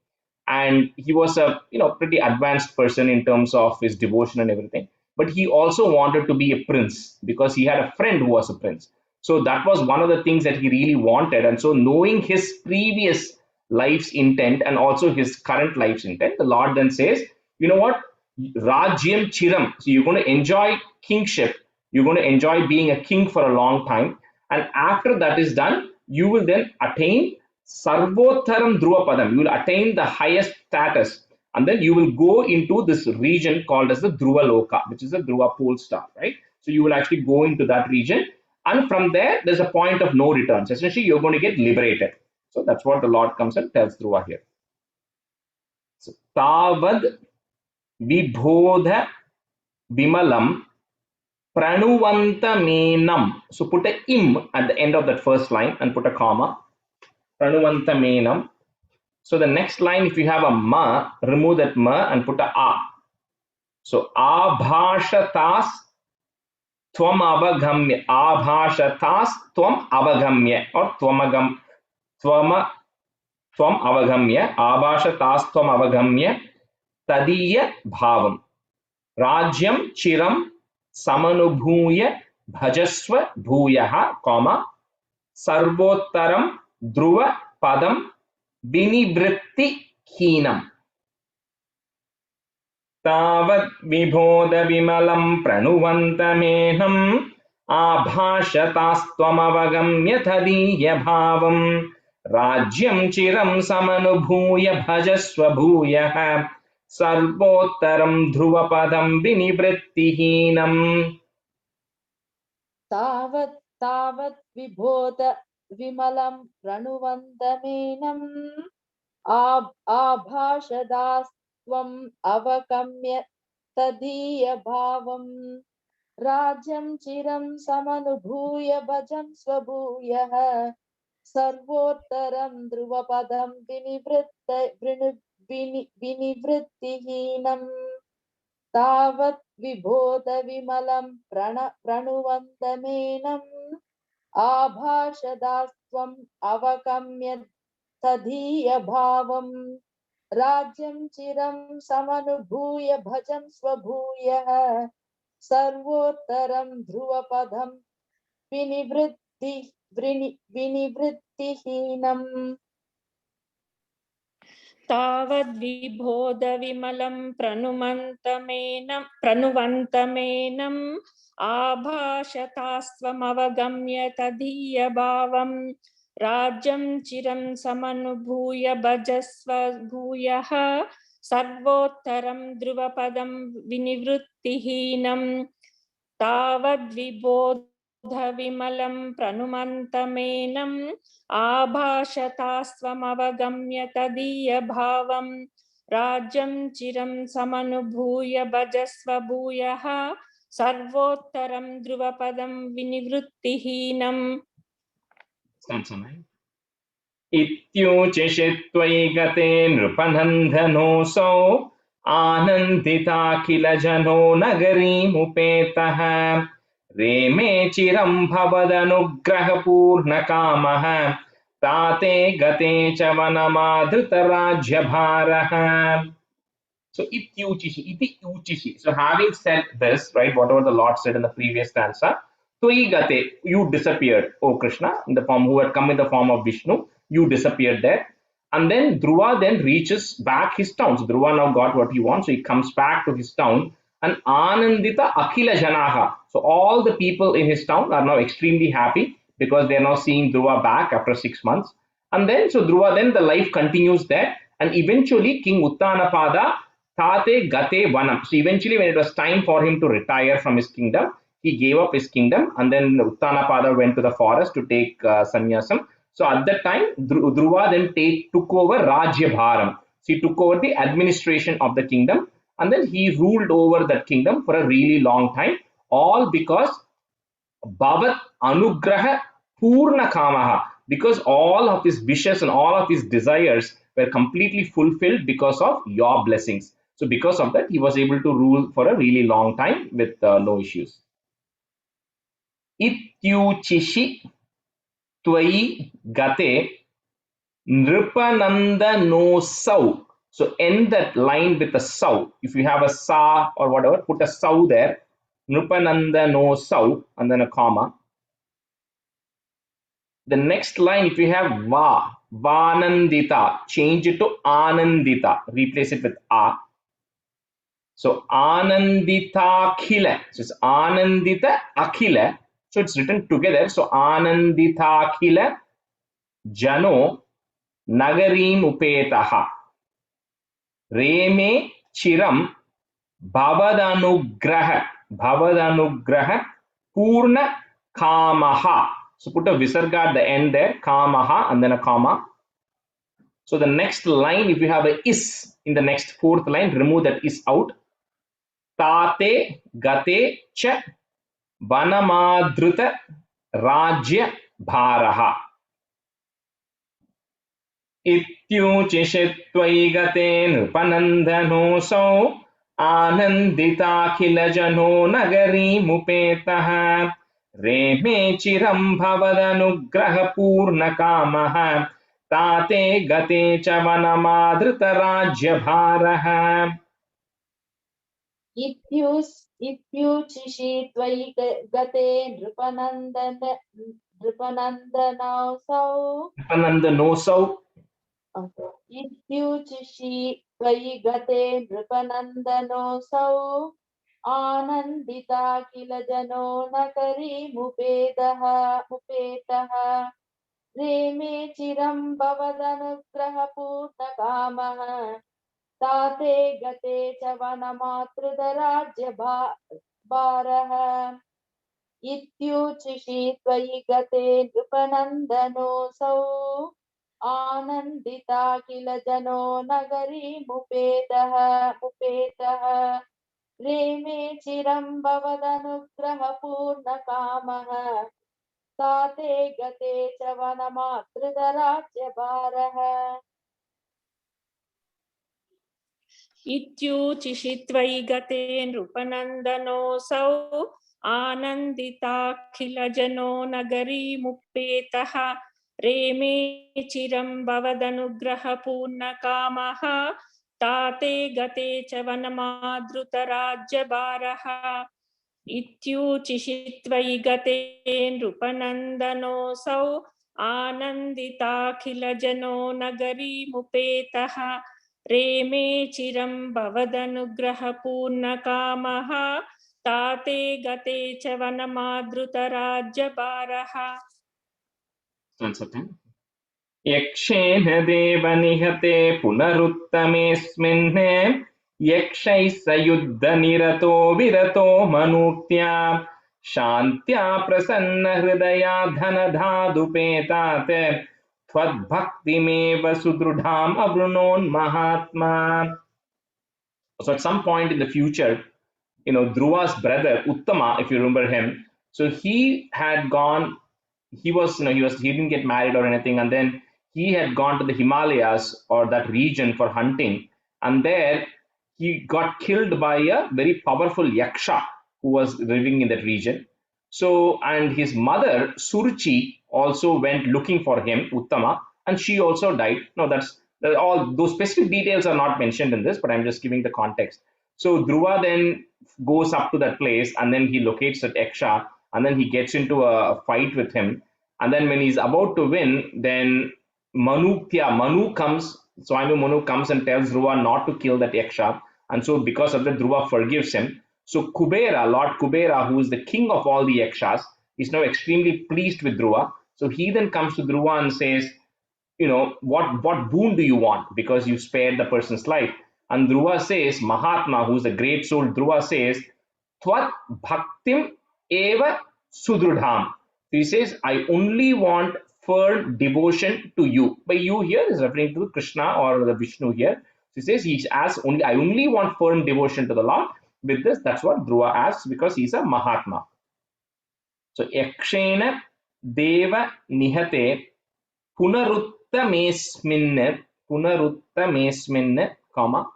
And he was a pretty advanced person in terms of his devotion and everything. But he also wanted to be a prince because he had a friend who was a prince. So that was one of the things that he really wanted. And so knowing his previous life's intent and also his current life's intent, the Lord then says, you know what? Rajyam Chiram. So you're going to enjoy kingship. You're going to enjoy being a king for a long time. And after that is done, you will then attain Sarvottaram Dhruvapadam. You will attain the highest status. And then you will go into this region called as the Dhruva Loka, which is the Dhruva pole star, right? So you will actually go into that region. And from there, there's a point of no return. So essentially, you're going to get liberated. So that's what the Lord comes and tells Dhruva here. So, Tavad Vibodha Vimalam Pranuvantamenam. So put a im at the end of that first line and put a comma. Pranuvantamenam. So the next line, if you have a ma, remove that ma and put a a. So abhashatas tvam avagamya. Abhashatas tvam avagamya or tvam avagamya. Abhashatas tvam avagamya tadiya bhavam. Rajyam chiram samanubhuya bhajasva bhuyaha, comma, sarvottaram dhruva padam vinivritti heenam. Tavat vibodha vimalam pranuvantamehnam abhashatastvama avagamya tadiya bhavam rajyam chiram samanubhuya bhajasva bhuyah sarvottaram dhruvapadam vinivritti heenam. तावत् विबोध विमलं प्रणुवन्तमेनं आभाषदास्त्वम् अवगम्य तदीयभावं राज्यं चिरं समनुभूय भजं स्वभूयः सर्वोत्तरं ध्रुवपदं विनिवृत्तिहीनं तावत् विबोध विमलं प्रणुवन्तमेनम् आभाषदास्त्वम् अवगम्य तदीय भावम् राज्यं चिरं समनुभूय भजं स्वभूयः सर्वोत्तरं ध्रुवपदं विनिवृत्तिहीनम् तावद्विबोधविमलं प्रणुवन्तमेनम् आभाषतास्त्वमवगम्य तदीयभावम् राज्यं चिरं समनुभूय भजस्व भूयः सर्वोत्तरं ध्रुवपदं विनिवृत्तिहीनं तावद्विबोधविमलं प्रणुवन्तमेनम् आभाषतास्त्वमवगम्य तदीयभावं राज्यं चिरं समनुभूय भजस्व भूयः सर्वोत्तरं ध्रुवपदं विनिवृत्तिहीनम् इत्यूचिषि त्वयि गते नृपनन्दनोऽसौ आनन्दिताखिलजनो नगरीमुपेतः रेमे चिरं भवदनुग्रहपूर्णकामः ताते गते च वनमाधृतराज्यभारः. So ityuchihi, iti uchihi. So having said this, right, whatever the Lord said in the previous stanza, Tvai gate, you disappeared, O Krishna, in the form who had come in the form of Vishnu, you disappeared there. And then Dhruva then reaches back his town. So Dhruva now got what he wants, so he comes back to his town. And Anandita Akhila Janaha. So all the people in his town are now extremely happy because they are now seeing Dhruva back after 6 months. And then, so Dhruva, then the life continues there. And eventually King Uttanapada Tate Gate Vanam. So eventually when it was time for him to retire from his kingdom, he gave up his kingdom, and then Uttanapada went to the forest to take sannyasam. So at that time, Dhruva then took over Rajyabharam. So he took over the administration of the kingdom, and then he ruled over that kingdom for a really long time, all because Bhavat Anugraha Purna Kamaha, because all of his wishes and all of his desires were completely fulfilled because of your blessings. So because of that, he was able to rule for a really long time with no issues. Ityuchishi Tvai Gate Nripanandanosau. So end that line with a sau. If you have a sa or whatever, put a sau there. Nripanandanosau and then a comma. The next line, if you have va, vanandita, change it to anandita. Replace it with a. So anandita khila. So it's anandita akhila. So it's written together. So anandita khila jano nagarim upetaha. Reme chiram bhavadanugraha purna kamaha. So put a visarga at the end there, kamaha, and then a comma. So the next line, if you have a is in the next fourth line, remove that is out. Tate gate cha vanamadruta rajya bharaha. Ityuchishi tvai gate nripanandanosau आनन्दिताखिलजनो नगरीमुपेतः रेमे चिरं भवदनुग्रहपूर्णकामः ताते गते च वनमाधृतराज्यभारः. इत्यूचिषि त्वयि गते नृपनन्दनोऽसौ इत्यूचिषि त्वयि गते नृपनन्दनोऽसौ आनन्दिताखिलजनो नगरीमुपेतः रेमे चिरं भवदनुग्रहपूर्णकामः ताते गते च वनमातृतराज्यभारः. इत्यूचिषि त्वयि गते नृपनन्दनोऽसौ आनन्दिताखिलजनो नगरीमुपेतः रेमे चिरं भवदनुग्रहपूर्णकामः ताते गते च वनमातृतराज्यभारः इत्यूचिषित्वै गते नृपनन्दनोऽसौ आनन्दिताखिलजनो नगरीमुपेतः रेमे चिरं भवदनुग्रहपूर्णकामः ताते गते च वनमादृतराज्यभारः इत्यूचिषित्वै गते नृपनन्दनोऽसौ आनन्दिताखिलजनो नगरीमुपेतः रेमे चिरं भवदनुग्रहपूर्णकामः ताते गते च वनमादृतराज्यभारः. Once again. यक्षेन देव निहते पुनरुत्तमेऽस्मिन् यक्षैः स युद्धनिरतो विरतो मनुक्त्या शान्त्या प्रसन्नहृदया धनधादुपेतात् त्वद्भक्तिमेव सुदृढाम् अवृणोन्महात्मा. So at some point in the future, Dhruva's brother Uttama, if you remember him, so he had gone, he didn't get married or anything, and then he had gone to the Himalayas or that region for hunting, and there he got killed by a very powerful yaksha who was living in that region. So, and his mother Suruchi also went looking for him, Uttama, and she also died. No, all those specific details are not mentioned in this, but I'm just giving the context. So Dhruva then goes up to that place, and then he locates that yaksha, and then he gets into a fight with him. And then when he's about to win, then Manu comes, Swami Manu comes and tells Dhruva not to kill that yaksha. And so because of that, Dhruva forgives him. So Kubera, Lord Kubera, who is the king of all the yakshas, is now extremely pleased with Dhruva. So he then comes to Dhruva and says, what boon do you want? Because you spared the person's life. And Dhruva says, Mahatma, who is a great soul, Dhruva says, Tvat bhaktim eva sudrudham. He says, I only want firm devotion to you. By you here is referring to Krishna or the Vishnu here. He says, I only want firm devotion to the Lord. With this, that's what Dhruva asks, because he's a Mahatma. So, yakshena deva nihate punarutthamesmin, comma,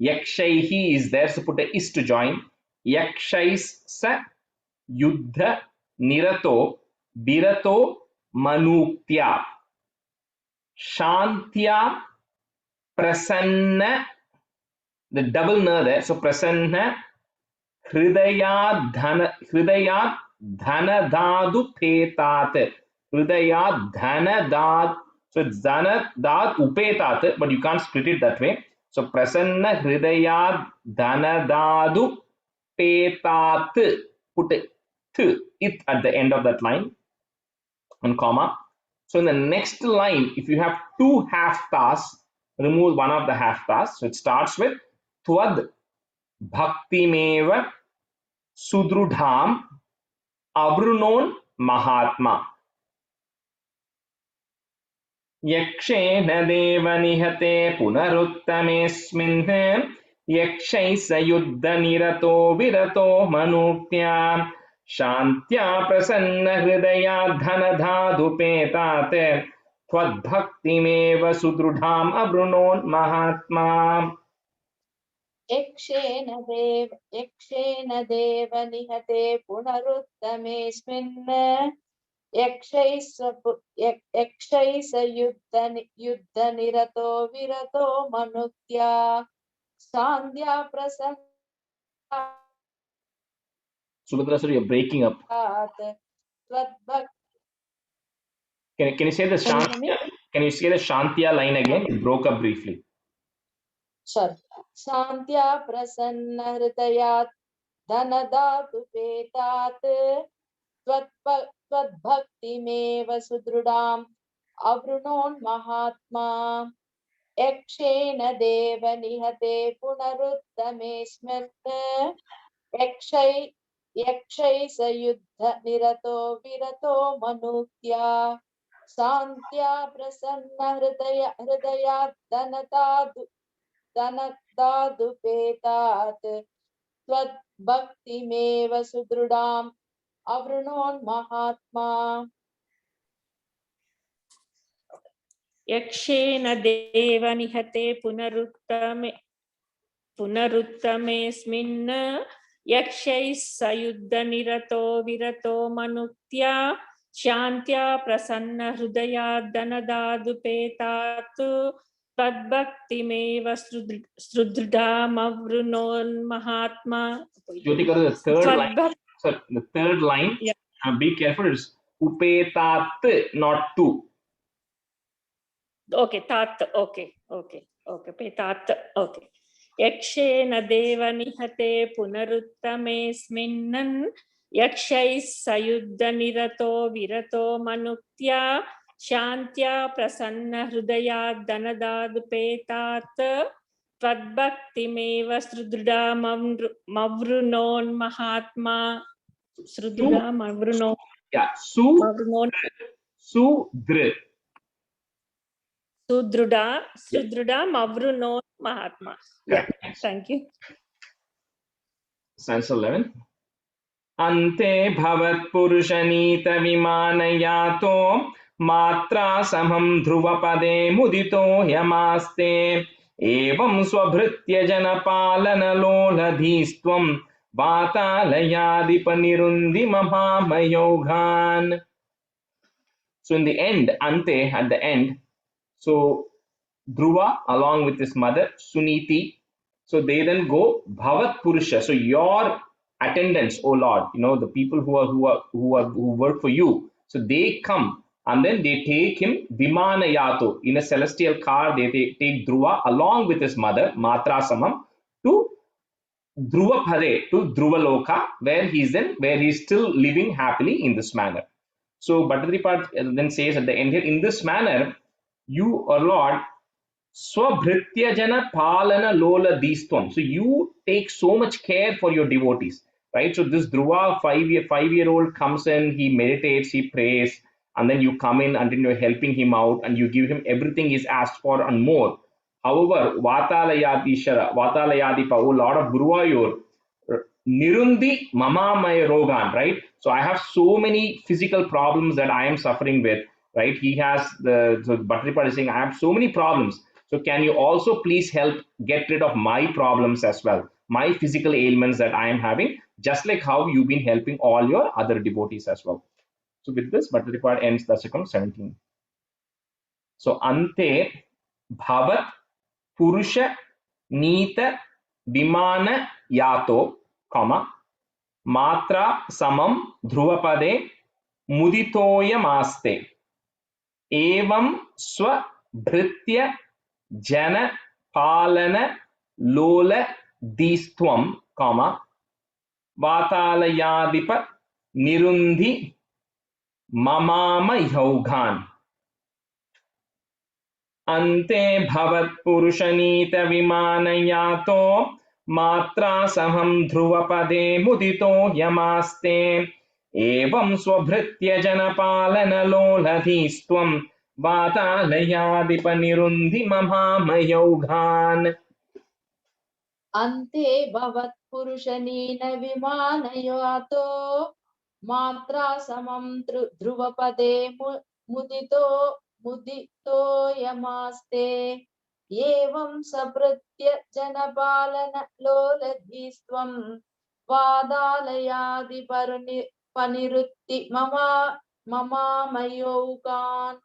yakshaihi is there, so put a is to join. Yakshais sa yuddha nirato birato manuktya shantya prasanna, the double na there, so prasanna hridayad dhanadadu petat, hridayad dhanadad, so it's dhanadad upetat, but you can't split it that way. So prasanna hridayad dhanadadu petat, put it at the end of that line and comma. So in the next line, if you have two haftas, remove one of the haftas. So it starts with Tvad bhaktimeva sudrudham avrunon mahatma. Yakshena deva nihate punaruttamesmin yakshai sayuddha nirato virato manuktya shantya prasanna hridaya dhanadhadupetate त्वद्भक्तिमेव सुदृढाम् अवृणोन् महात्मा. यक्षेन देव निहते पुनरुत्तमेऽस्मिन् यक्षैः स युद्धनिरतो विरतो मनुक्त्या सान्ध्या प्रसन्ना. Subhadra sir, you're breaking up. Can you say the Shantya? Can you say the Shantya line again? It broke up briefly. Sure. Shantya prasanna hridayat dhanadatu petat त्वद्भक्तिमेव सुदृढाम् अवृणोन् महात्मा यक्षेन देव निहते पुनरुत्तमेऽस्मिन् यक्षैः स युद्धनिरतो विरतो मनुक्त्या शान्त्या प्रसन्न हृदयात् धनदादुपेतात् त्वद्भक्तिमेव सुदृढाम् अवृणोन्महात्मा यक्षेण देव निहते पुनरुत्तमेऽस्मिन् यक्षैः सयुद्धनिरतो विरतो मनुक्त्या शान्त्या प्रसन्नहृदया धनदादुपेतात् तद्भक्तिमेव सुदृढामवृणोन्महात्मा. Jyotika, the third line, sir, the third line, Yeah. be careful, it's upetat, not tu. Okay, tat, okay, petat, okay. यक्षेण देव निहते पुनरुत्तमेऽस्मिन् यक्षैः सयुद्धनिरतो विरतो मनुक्त्या शान्त्या प्रसन्नहृदया धनदादुपेतात् त्वद्भक्तिमेव सुदृढामवृणोन्महात्मा. सुदृढामवृणो. Yeah, sudr. Sudruda Mahatma. Yeah, thank you. Stanza 11. Ante bhavat purushanita vimanayato matra samam dhruvapade mudito yamaste evam swabhritya janapalana loladhistvam vatalayadipa mahamayoghan. So in the end, ante, at the end, so Dhruva along with his mother Suniti, so they then go Bhavat Purusha. So your attendants, O Lord, you know, the people who work for you. So they come and then they take him Vimanayato in a celestial car. They take Dhruva along with his mother Matra Samam to Dhruva Phade, to Dhruva Loka, where he's still living happily in this manner. So Bhattacharya then says at the end here, in this manner, you, O Lord, Swabhritya jana palana lola distvam. So you take so much care for your devotees, right? So this Dhruva, five-year-old comes in, he meditates, he prays, and then you come in and then you're helping him out and you give him everything he's asked for and more. However, Vatalayadipa, oh Lord of Guruvayur, Nirundi Mamamaya Rogan, right? So I have so many physical problems that I am suffering with, right? He has so Bhattacharya is saying, I have so many problems. So can you also please help get rid of my problems as well, my physical ailments that I am having, just like how you've been helping all your other devotees as well. So with this, Bhattacharya ends the Dasakam 17. So ante bhavat purusha nita vimana yato, comma, matra samam dhruvapade muditoyamaste evam swa bhritya jana palana lola distvam, comma, vatalayadipa nirundi mamama yaughan. Ante bhavat purushanita vimanayato matra samam dhruvapade mudito yamaste evam swabhritya janapalana loladhistvam vatalayadipa nirundi mamamayoghan. अन्ते भवत् पुरुषनीन विमानयातो मात्रा समं ध्रुवपदे मुदितो यमास्ते एवं सभृत्य जनपालन लोलधीस्त्वं वादालयादि पनिरुत्ति ममामयोगान्.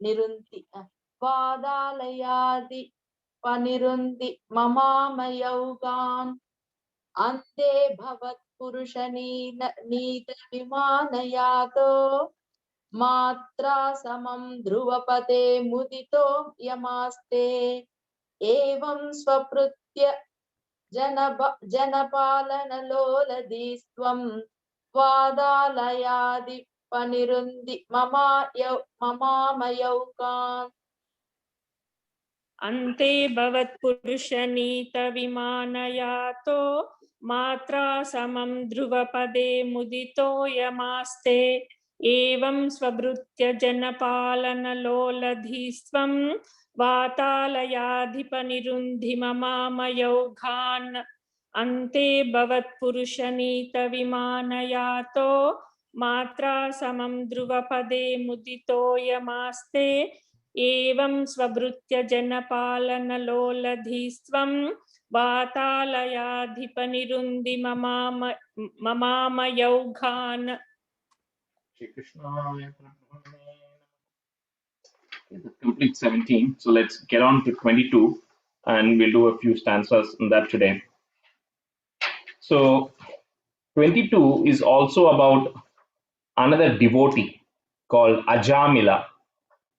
निरुन्ति वादालयादि पनिरुन्ति ममामयोगान्. अन्ते भवत् पुरुषनीत विमानयातो मात्रा समं ध्रुवपदे मुदितो यमास्ते एवं स्वपृत्य जनपालन लोलधीस्त्वं वादालयादि पनिरुन्ति ममामयोगान्. अन्ते भवत्पुरुषनीत विमानयातो मात्रा समं ध्रुवपदे मुदितो यमास्ते एवं स्वभृत्य जनपालनलोलधीस्त्वं वातालयाधिपनिरुन्धि ममामयोघान्. अन्ते भवत्पुरुषनीतविमानयातो मात्रा समं ध्रुवपदे मुदितोऽयमास्ते एवं स्वभृत्य जनपालनलोलधीस्त्वं वातालयाधिपनिरुन्धि ममामयौघान्. Complete 17. So let's get on to 22 and we'll do a few stanzas on that today. So 22 is also about another devotee called Ajamila.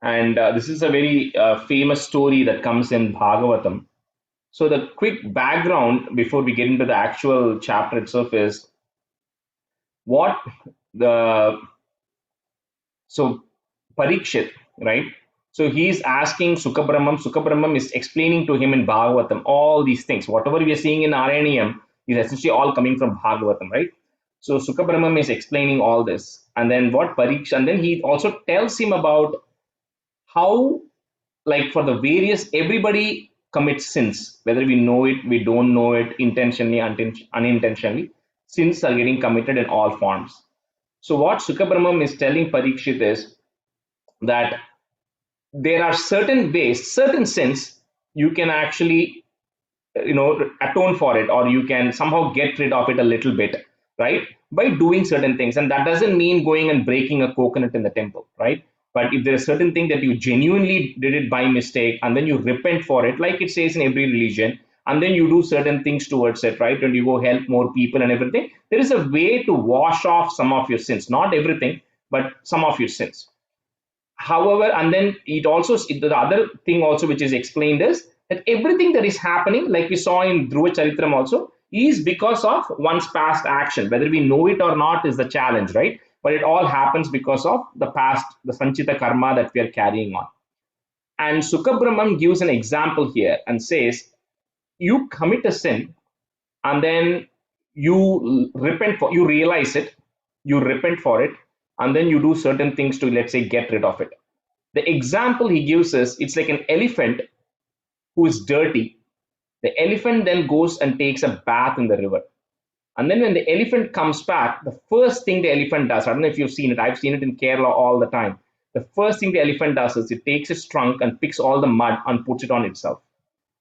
And this is a very famous story that comes in Bhagavatam. So the quick background before we get into the actual chapter itself is what so Parikshit, right? So he's asking Sukabrahmam. Sukabrahmam is explaining to him in Bhagavatam all these things. Whatever we are seeing in Araniyam is essentially all coming from Bhagavatam, right? So Sukabrahmam is explaining all this. And then what Parikshit, and then he also tells him about how, like for the various, everybody commits sins, whether we know it, we don't know it, intentionally, unintentionally. Sins are getting committed in all forms. So what Sukabrahmam is telling Parikshit is that there are certain ways, certain sins you can actually, atone for it, or you can somehow get rid of it a little bit, right? By doing certain things. And that doesn't mean going and breaking a coconut in the temple, right? But if there's a certain thing that you genuinely did it by mistake and then you repent for it, like it says in every religion, and then you do certain things towards it, right? And you go help more people and everything. There is a way to wash off some of your sins, not everything, but some of your sins. However, and then the other thing also which is explained is that everything that is happening, like we saw in Dhruva Charitram also, is because of one's past action. Whether we know it or not is the challenge, right? But it all happens because of the past, the Sanchita karma that we are carrying on. And Sukabrahmam gives an example here and says, you commit a sin and then you realize it, you repent for it, and then you do certain things to, let's say, get rid of it. The example he gives is, it's like an elephant who is dirty. The elephant then goes and takes a bath in the river. And then when the elephant comes back, the first thing the elephant does, I don't know if you've seen it, I've seen it in Kerala all the time. The first thing the elephant does is it takes its trunk and picks all the mud and puts it on itself,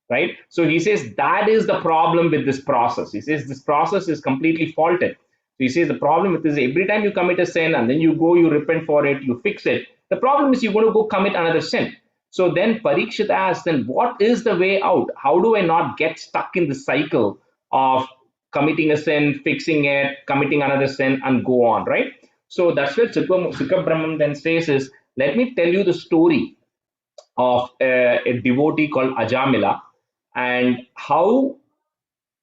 right? So he says that is the problem with this process. He says this process is completely faulted. So he says the problem with this is every time you commit a sin and then you go, you repent for it, you fix it. The problem is you're going to go commit another sin. So then Parikshit asks, then what is the way out? How do I not get stuck in the cycle of committing a sin, fixing it, committing another sin, and go on, right? So that's what Sukabrahmam then says is, let me tell you the story of a devotee called Ajamila and how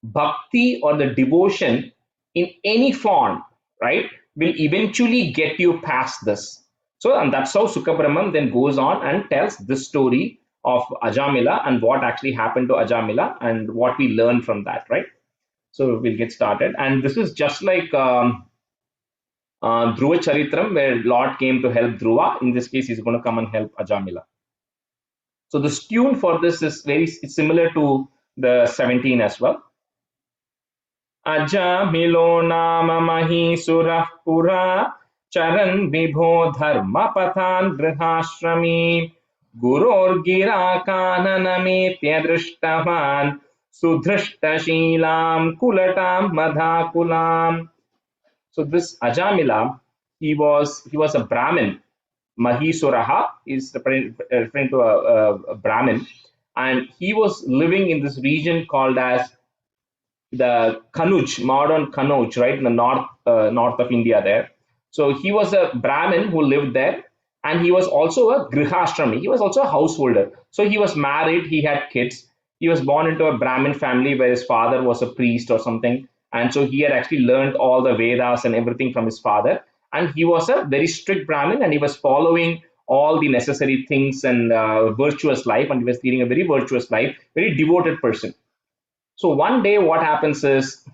bhakti or the devotion in any form, right, will eventually get you past this. So, and that's how Sukabrahmam then goes on and tells this story of Ajamila and what actually happened to Ajamila and what we learn from that, right? So we'll get started. And this is just like Dhruva Charitram, where Lord came to help Dhruva. In this case, he's going to come and help Ajamila. So the tune for this is very similar to the 17 as well. Ajamilo nama mahisurah pura charan vibho dharma pathan grihashrami guror gira kananametya drishtavan sudhrishta shilam kulatam madhakulam. So this Ajamila, he was a Brahmin. Mahisuraha is referring to a Brahmin, and he was living in this region called as the Kanuj, modern Kanuj, right, in the north of India there. So he was a Brahmin who lived there, and he was also a grihashrami. He was also a householder. So he was married, he had kids. He was born into a Brahmin family where his father was a priest or something. And so he had actually learned all the Vedas and everything from his father. And he was a very strict Brahmin, and he was following all the necessary things and virtuous life. And he was leading a very virtuous life, very devoted person. So one day what happens is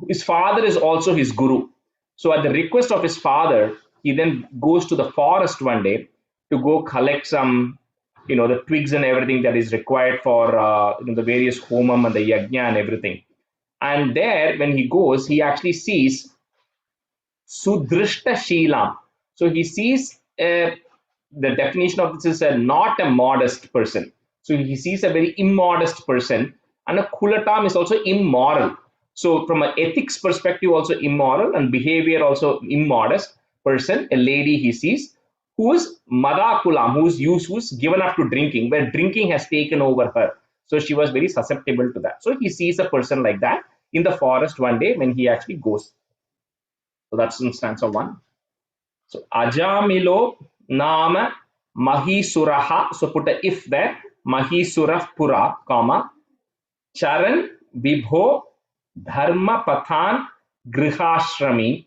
his father is also his guru. So at the request of his father, he then goes to the forest one day to go collect some, the twigs and everything that is required for the various homam and the yajna and everything. And there, when he goes, he actually sees Sudrishta Sheelam. So he sees the definition of this is not a modest person. So he sees a very immodest person, and a Kulatam is also immoral. So from an ethics perspective, also immoral, and behavior also immodest person, a lady he sees, who is Madakulam, who's given up to drinking, where drinking has taken over her. So she was very susceptible to that. So he sees a person like that in the forest one day when he actually goes. So that's in stanza 1. So Ajamilo Nama Mahisuraha. So put a if there. Mahisurah Pura, comma. Charan Vibho Dharma Pathan Grihashrami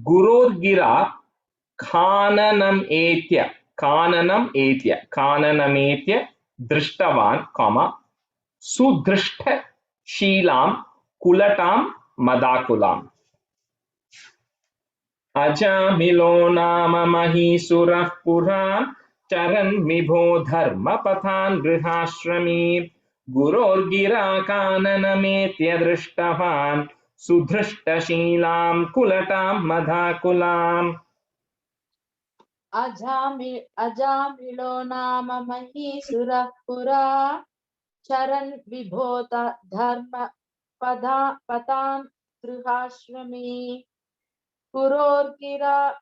Gururgira Khananam Etya Drishtavan, comma. Sudrishta Sheelam Kulatam Madakulam. Ajamilo nama Mahisurah Pura Charan Vibho Dharma Pathan Grihashrami Gururgira Kananametya Drishtavan Sudrishta Sheelam Kulatam Madhakulam. Ajamilo nama Mahisura Pura Charan Vibhota Dharma Patan Grihashrami Gurorgira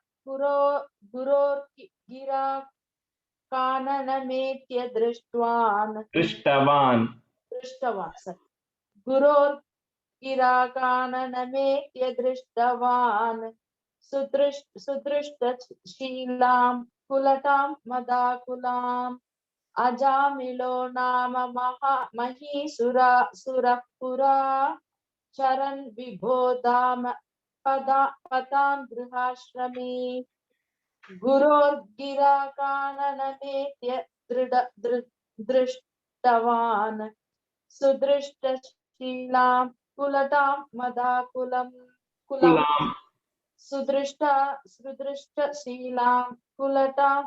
Kananametya Drishtavan Gurorgira Kananametya Drishtavan Sudrishta Sheelam Kulatam Madakulam. Ajamilo nama Mahisura Pura Charan Vibhodam Patan Grihashrami Gururgira Kananametya Drishtavan Sudrishta Sheelam Kulatam Madakulam Sudrishta Sheelam Kulatam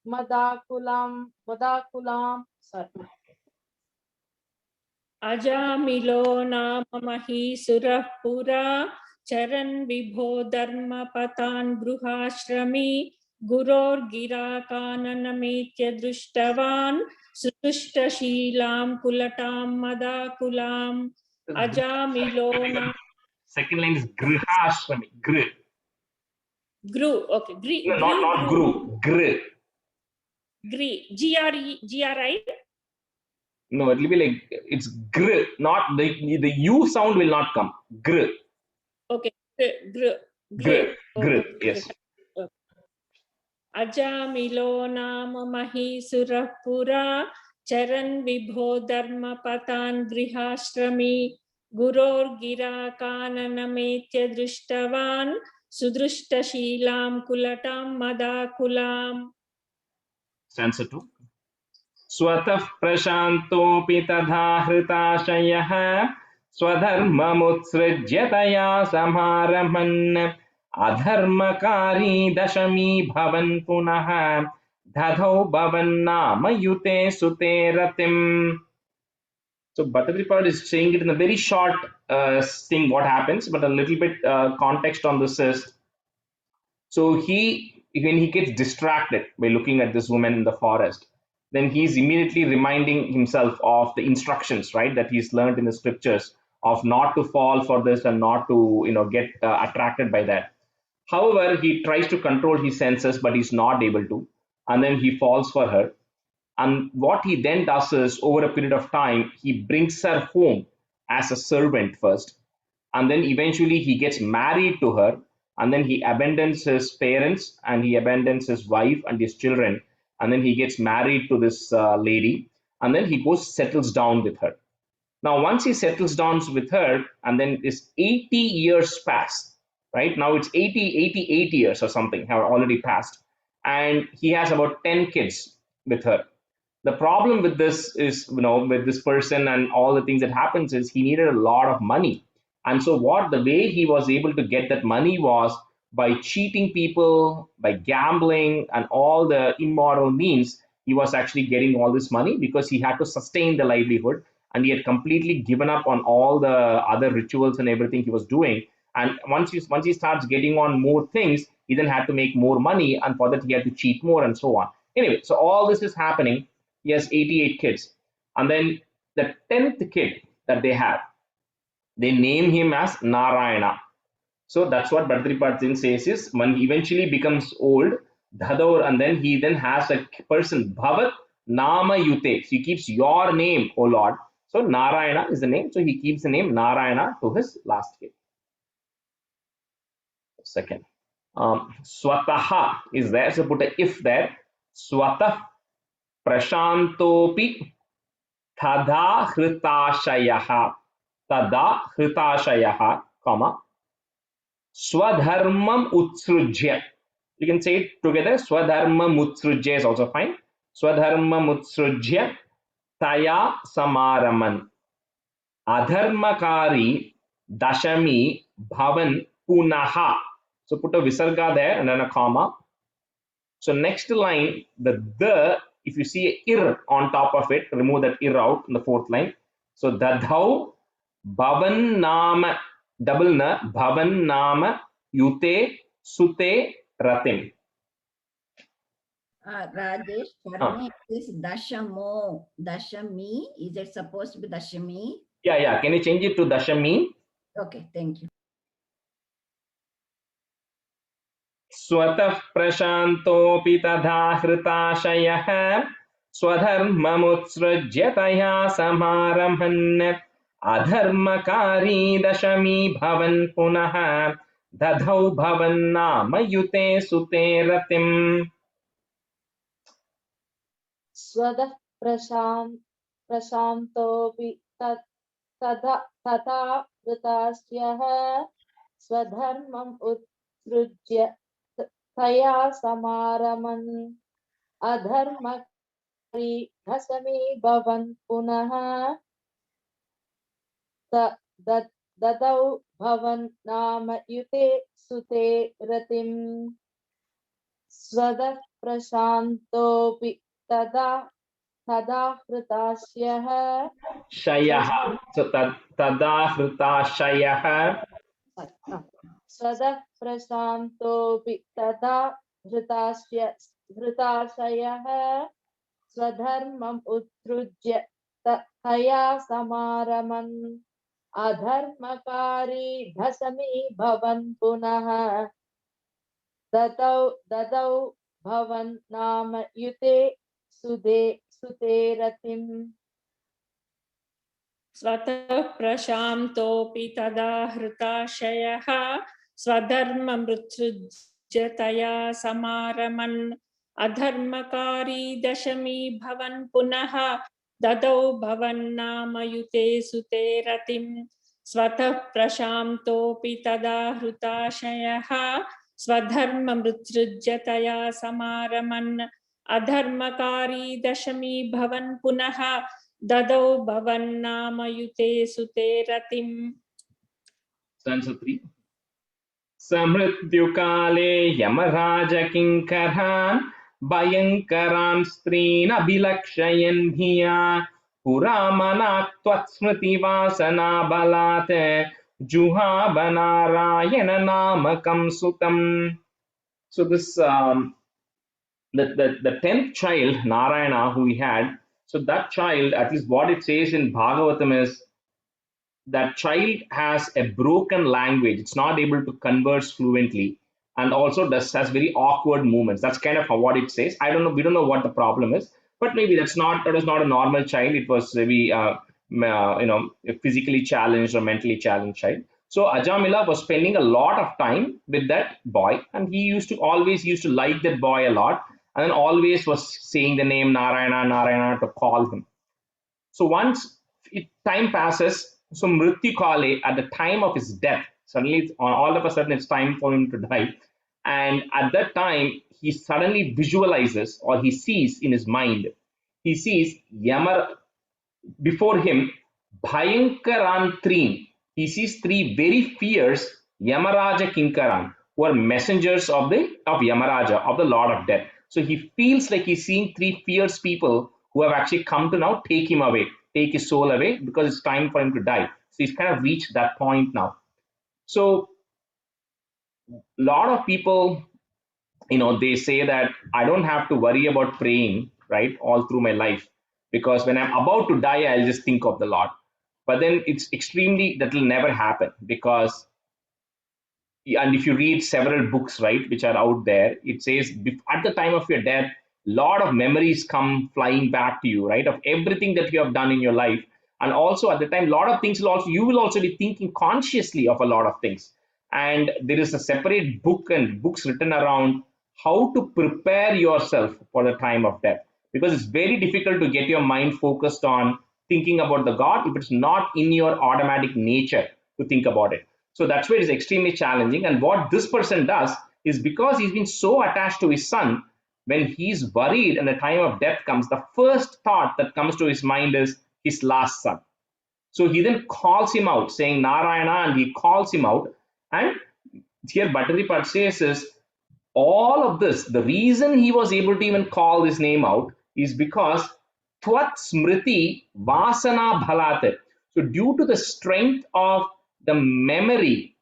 Madakulam. Sorry. Ajamilo nama Mahisurah Pura Charan Vibho Dharma Patan Gruhashrami Guror Gira Kananametya Drishtavan Sudrishta Sheelam Kulatam Madakulam. Ajamilo nama. Second line is Grihashrami. Gru, okay. No, not Gru. Gri. No, it will be like it's Gr. Not the U sound will not come. Gr. Okay. Gr. Yes. Ajamilo nama Mahisurah Pura Charan Vibho Dharma Patan Grihashrami Guror Gira Kananametya Drishtavan Sudrishta Sheelam Kulatam Madakulam. Stanza 2. Swatah prashantopi tadha hritashayah swadharmamutsrijyataya samharaman adharmakari dashami bhavan punah dadhau bhavannama yute sute ratim. So Bhattacharya is saying it in a very short thing what happens, but a little bit context on this is, so when he gets distracted by looking at this woman in the forest, then he's immediately reminding himself of the instructions, right, that he's learned in the scriptures of not to fall for this and not to get attracted by that. However, he tries to control his senses, but he's not able to, and then he falls for her. And what he then does is, over a period of time, he brings her home as a servant first, and then eventually he gets married to her, and then he abandons his parents and he abandons his wife and his children, and then he gets married to this lady, and then he settles down with her. Now, once he settles down with her, and then this 80 years pass, right? Now it's 88 years or something have already passed, and he has about 10 kids with her. The problem with this is, with this person and all the things that happens is he needed a lot of money. And so the way he was able to get that money was by cheating people, by gambling and all the immoral means. He was actually getting all this money because he had to sustain the livelihood. and he had completely given up on all the other rituals and everything he was doing. And once he starts getting on more things, he then had to make more money, and for that he had to cheat more and so on. Anyway, so all this is happening. He has 88 kids, and then the 10th kid that they have, they name him as Narayana. So that's what Bhartrihari Singh says is, when he eventually becomes old, Dhadaur, and then he then has a person, Bhavat Nama Yute. So he keeps your name, O Lord. So Narayana is the name. So he keeps the name Narayana to his last kid. Second. Swataha is there. So put a if there. Swatah Prashantopi Tada Hritashayaha. Tada Hritashayaha, comma. Swadharmam Utsrujya. You can say it together. Swadharmam Utsrujya is also fine. Swadharmam Utsrujya Taya Samaraman. Adharmakari Dashami Bhavan Punaha. So put a visarga there and then a comma. So next line, the if you see a ir on top of it, remove that ir out in the fourth line. So dadhau bhavan nama, double na, bhavan nama yute sute ratim. Rajesh, for me this dashamo, dashami. Is it supposed to be dashami? Yeah. Can you change it to dashami? Okay, thank you. Swatah prashantopi tadha hritashayaha swadharmamutsrujya taya samaramhan adharmakari dashami bhavan punaha dadhau bhavan nama yute sute ratim. Swadah prashantopi tata vritasyaha swadharmam utsrujya taya samaraman adharmakari dhasami bhavan punaha dadau bhavan nama yute sute ratim. Swadah prashantopi tada hritasyaha Shayaha. So tada hritashayaha. Swadah prashantopi tada hritasyaha swadharmam utrujya taya samaraman adharmakari dhasami bhavan punaha dadau bhavan nama yute sute ratim. Swatah prashantopi tada hritashayaha swadharmamrutsrujyataya samaraman adharmakari dashami bhavan punaha dadau bhavan nama yute sute ratim. Swatah prashantopi tada hritashayaha swadharmamrutsrujyataya samaraman adharmakari dashami bhavan punaha dadau bhavan nama yute sute ratim. Stanza 3. Samrityukale Yamaraja Kinkaran Bhayankaran Strin Abhilakshayan Bhiya Puramanak Tvatsmriti Vasana Balate Juha Banarayana Namakam Sutam. So this the 10th child Narayana who he had, so that child, at least what it says in Bhagavatam is that child has a broken language. It's not able to converse fluently, and also has very awkward movements. That's kind of what it says. I don't know. We don't know what the problem is, but maybe that was not a normal child. It was maybe a physically challenged or mentally challenged child. So Ajamila was spending a lot of time with that boy, and he always used to like that boy a lot, and then always was saying the name Narayana to call him. So once time passes, so Mrityu Kale, at the time of his death, suddenly all of a sudden it's time for him to die. And at that time, he suddenly visualizes, or he sees in his mind, he sees before him, Bhayankaran Trin. He sees three very fierce Yamaraja Kinkaran, who are messengers of Yamaraja, of the Lord of Death. So he feels like he's seeing three fierce people who have actually come to now take him away. take his soul away because it's time for him to die. So he's kind of reached that point now. So a lot of people, they say that I don't have to worry about praying, right, all through my life, because when I'm about to die, I'll just think of the Lord. But then that will never happen, because, and if you read several books, right, which are out there, it says at the time of your death, a lot of memories come flying back to you, right, of everything that you have done in your life. And also at the time, a lot of things you will also be thinking consciously of a lot of things. And there is a separate book and books written around how to prepare yourself for the time of death, because it's very difficult to get your mind focused on thinking about the God if it's not in your automatic nature to think about it. So that's why it is extremely challenging. And what this person does is, because he's been so attached to his son, when he's worried and the time of death comes, the first thought that comes to his mind is his last son. So he then calls him out, saying Narayana, and he calls him out. And here Bhattaripad says is, all of this, the reason he was able to even call his name out is because Tvat Smriti Vasana Bhalate. So due to the strength of the memory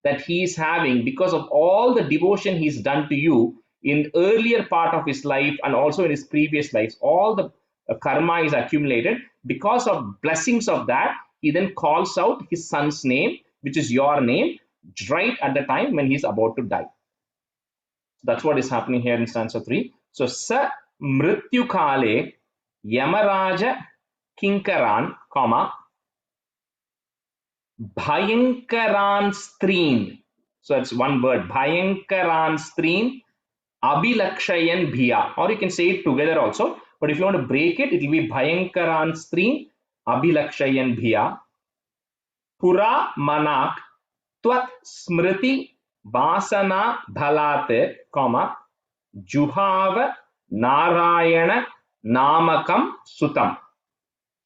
that he is having, because of all the devotion he's done to you in earlier part of his life and also in his previous lives, all the karma is accumulated. Because of blessings of that, he then calls out his son's name, which is your name, right at the time when he's about to die. That's what is happening here in stanza 3. So, sa mrityu kale yamaraja kinkaran, comma, bhayankaran streen. So that's one word, bhayankaran streen, abhilakshayan bhiya. Or you can say it together also. But if you want to break it, it will be bhayankaran streen, abhilakshayan bhiya. Pura manak tvat smriti vasana bhalate, comma, juhava narayana namakam sutam.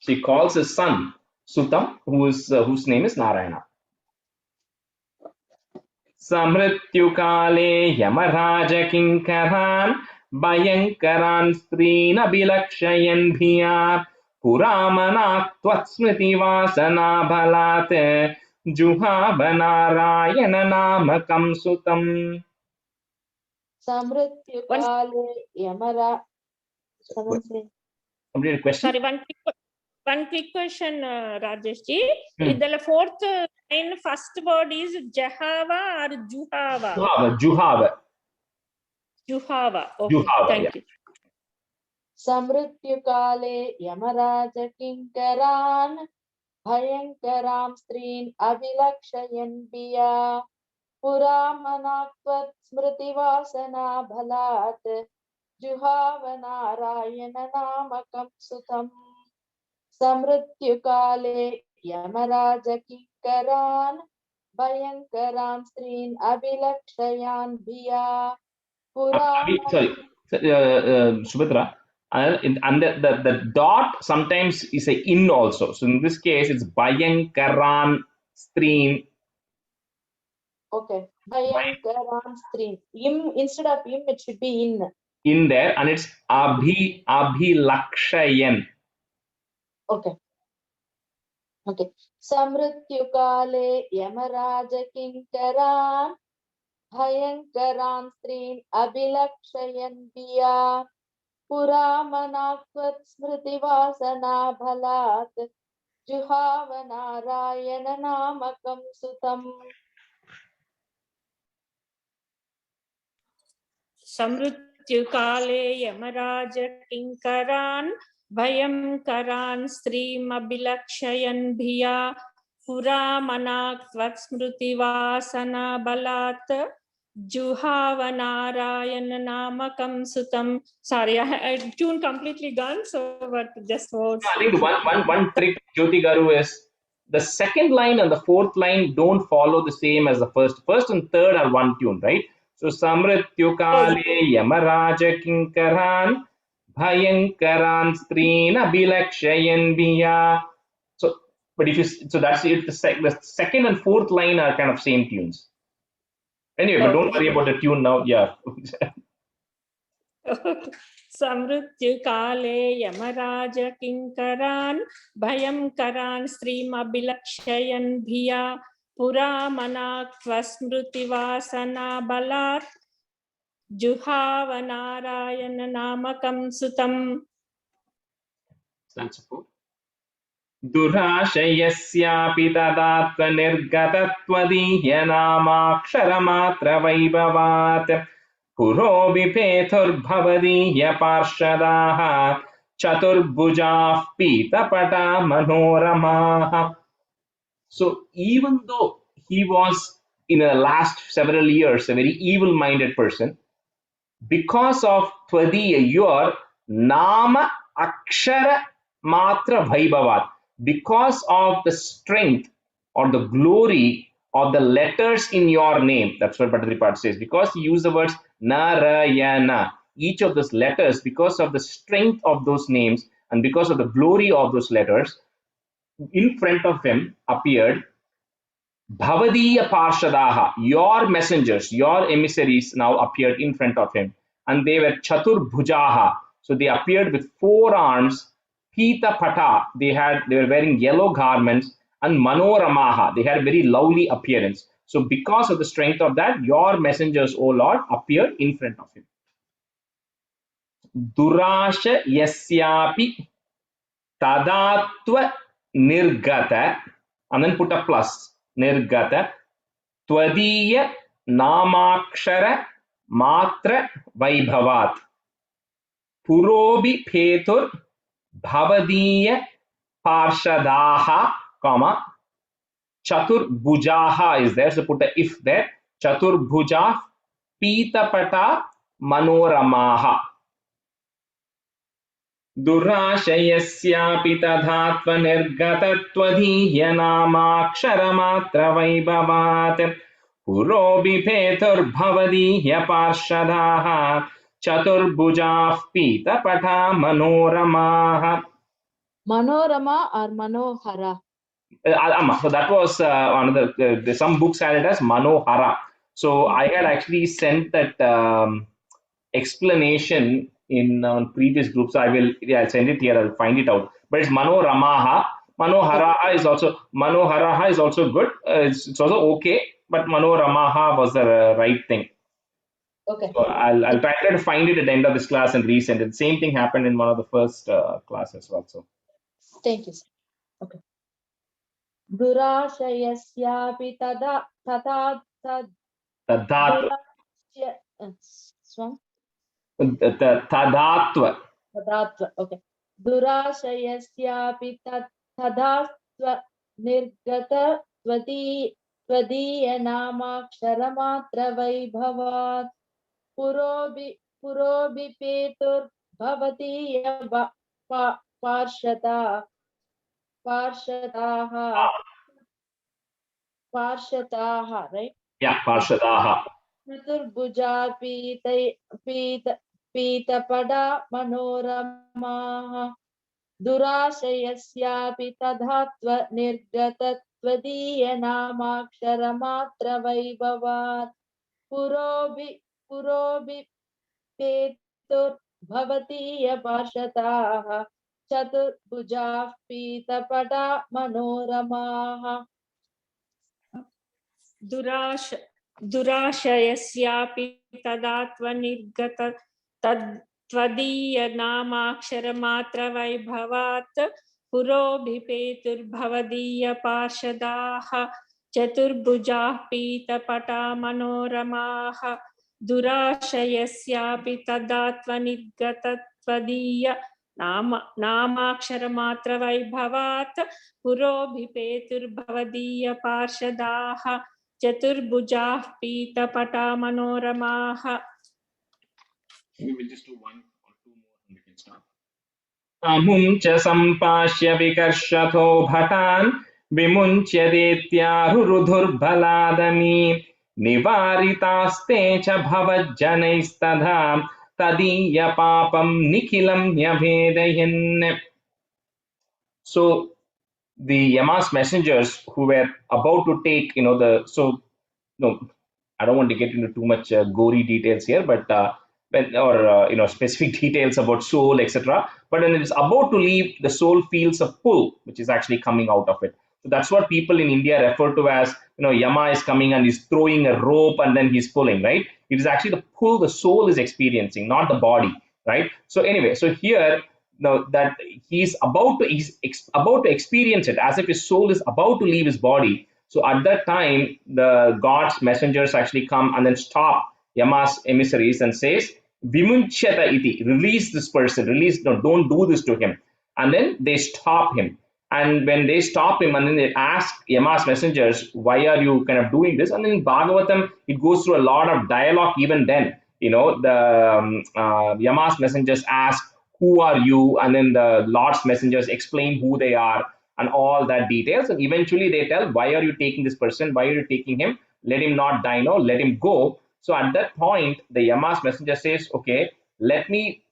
So he calls his son Sutam, whose name is Narayana. Samrityukale yamaraja kinkaran bhayankaran streen abhilakshayan bhiya puramanak tvat smriti vasana bhalate juhava narayana namakam sutam. Samrityukale Yamara. Someone say. Complete question. Sorry, one quick question, Rajesh ji. In the fourth line, first word is Jahava or Juhava? Juhava. Juhava. Okay, Juhava, thank you. Samrityukale Yamaraja Kinkaran Bhayankaram Streen Abhilakshayan Biya Puramanakvat Smriti Vasana Bhalat Juhavanarayana Namakam Sutam. Samrityukale Yamaraja Kinkaran Bhayankaram Streen Abhilakshayan Biya Sorry, Subhadra. And the dot sometimes is a in also. So in this case, it's Bhayankaran stream. Okay. Bhayankaran Streen. Im, instead of im, it should be in. In there, and it's Abhilakshayan. Okay. Okay. Samrityukale Yamaraja Kinkaran Bhayankaran Streen Abhilakshayan Biya Puramanakvat Smriti Vasana Bhalat Juhavanarayana Namakam Sutam. Samrityukale Yamaraja Kinkaran Bhayankaran Stream Abhilakshayan Bhiya Puramanak Tvat Smriti Vasana Balat Juhavanarayana Namakam Sutam. Sorry, I tune completely gone, so but just words. I think one trick, Jyoti Garu, is the second line and the fourth line don't follow the same as the first. First and third are one tune, right? So Samrityukale Yamaraja Kinkaran Bhayankaran Streen Abhilakshayan Biya. So, but if you that's it. The second and fourth line are kind of same tunes. Anyway, but don't worry about the tune now. Yeah. समृत्युकाले Yamraj किङ्करान् भयङ्करान् स्त्रीमभिलक्षयन् धिया पुरा मनाक्त्वस्मृतिवासना बलात् जुहाव नारायण नामकं सुतम्. दुराशयस्यापि तदात्मनिर्गतत्वदीयनामाक्षरमात्रवैभवात् पुरो विपेतुर्भवदीयपार्षदाः चतुर्भुजाः पीतपटा मनोरमाः. So even though he was in the last several years a very evil-minded person, because of Tvadiya, your Nama Akshara Matra Vaibhavat, because of the strength or the glory of the letters in your name, that's what Bhattacharya says, because he used the words Narayana, each of those letters, because of the strength of those names and because of the glory of those letters, in front of him appeared Bhavadiya Parshadaha, your messengers, your emissaries now appeared in front of him, and they were Chatur Bhujaha, so they appeared with 4 arms. Pita Pata, they were wearing yellow garments, and Manoramaha, they had a very lovely appearance. So because of the strength of that, your messengers, O Lord, appeared in front of him. Durasha Yasyapi Tadatva Nirgata, and then put a plus, Nirgata, Tvadiya Namakshara Matra Vaibhavat, Purobi Petur Bhavadiya Parshadaha, comma, Chatur Bhujaha is there, so put a if there, Chatur Bhuja Pitapata Manoramaha. Durashayasyapi tadhatva nirgatattvadhiyanamaksharamatra vaibhavat purobi petur bhavadihya parshadaha chaturbhujah pitapata manoramaha. Manorama or Manohara? So that was another, some books had it as Manohara. So I had actually sent that explanation in previous groups. I'll send it here, I'll find it out. But it's Manoramaha. Manohara is also good. It's also okay, but Manoramaha was the right thing. Okay. So I'll try to find it at the end of this class and resend it. Same thing happened in one of the first classes also. Thank you, sir. Okay. Durashayasyapi tadatva Tadatva. Okay. Durashayasyapi tadatva nirgata tvadiya namakshara vaibhavat purobi petur bhavatiya parshadaha, right? Yeah, Parshadaha. Chaturbhuja pitapada manoramaha durashayasyapi tadhatva nirgatatvadiya namakshara vaibhavat purobi petur bhavatiya parshadaha chaturbhuja pitapada manoramaha. दुराशयस्यापि तदात्वनिर्गत तद्त्वदीयनामाक्षरमात्रवैभवात् पुरोभिपेतुर्भवदीयपार्षदाः चतुर्भुजाः पीतपटा मनोरमाः दुराशयस्यापि तदात्वनिर्गतत्वदीय नामाक्षरमात्रवैभवात् पुरोभिपेतुर्भवदीयपार्षदाः चतुर्भुजाः पीतपटा मनोरमाः. We'll just do 1 or 2 more and we can stop. Amum cha sampashya vikarshatho bhatan vimunchya detyarurudhur baladami nivaritaste cha bhavajjanaistadha tadiya papam nikhilam nyavedayan. So the Yama's messengers who were about to take, I don't want to get into too much gory details here, but or specific details about soul, etc. But when it is about to leave, the soul feels a pull, which is actually coming out of it. So that's what people in India refer to as, Yama is coming and he's throwing a rope and then he's pulling, right? It is actually the pull the soul is experiencing, not the body, right? So anyway, so here, now that he's about to experience it as if his soul is about to leave his body. So at that time, the God's messengers actually come and then stop Yama's emissaries and says, Vimunchyata iti, release this person, no, don't do this to him. And then they stop him. And when they stop him, and then they ask Yama's messengers, why are you kind of doing this? And then in Bhagavatam, it goes through a lot of dialogue even then. The Yama's messengers ask, who are you? And then the Lord's messengers explain who they are and all that details. And eventually they tell, why are you taking this person? Why are you taking him? Let him not die, no, let him go. So at that point, the Yama's messenger says, okay, let me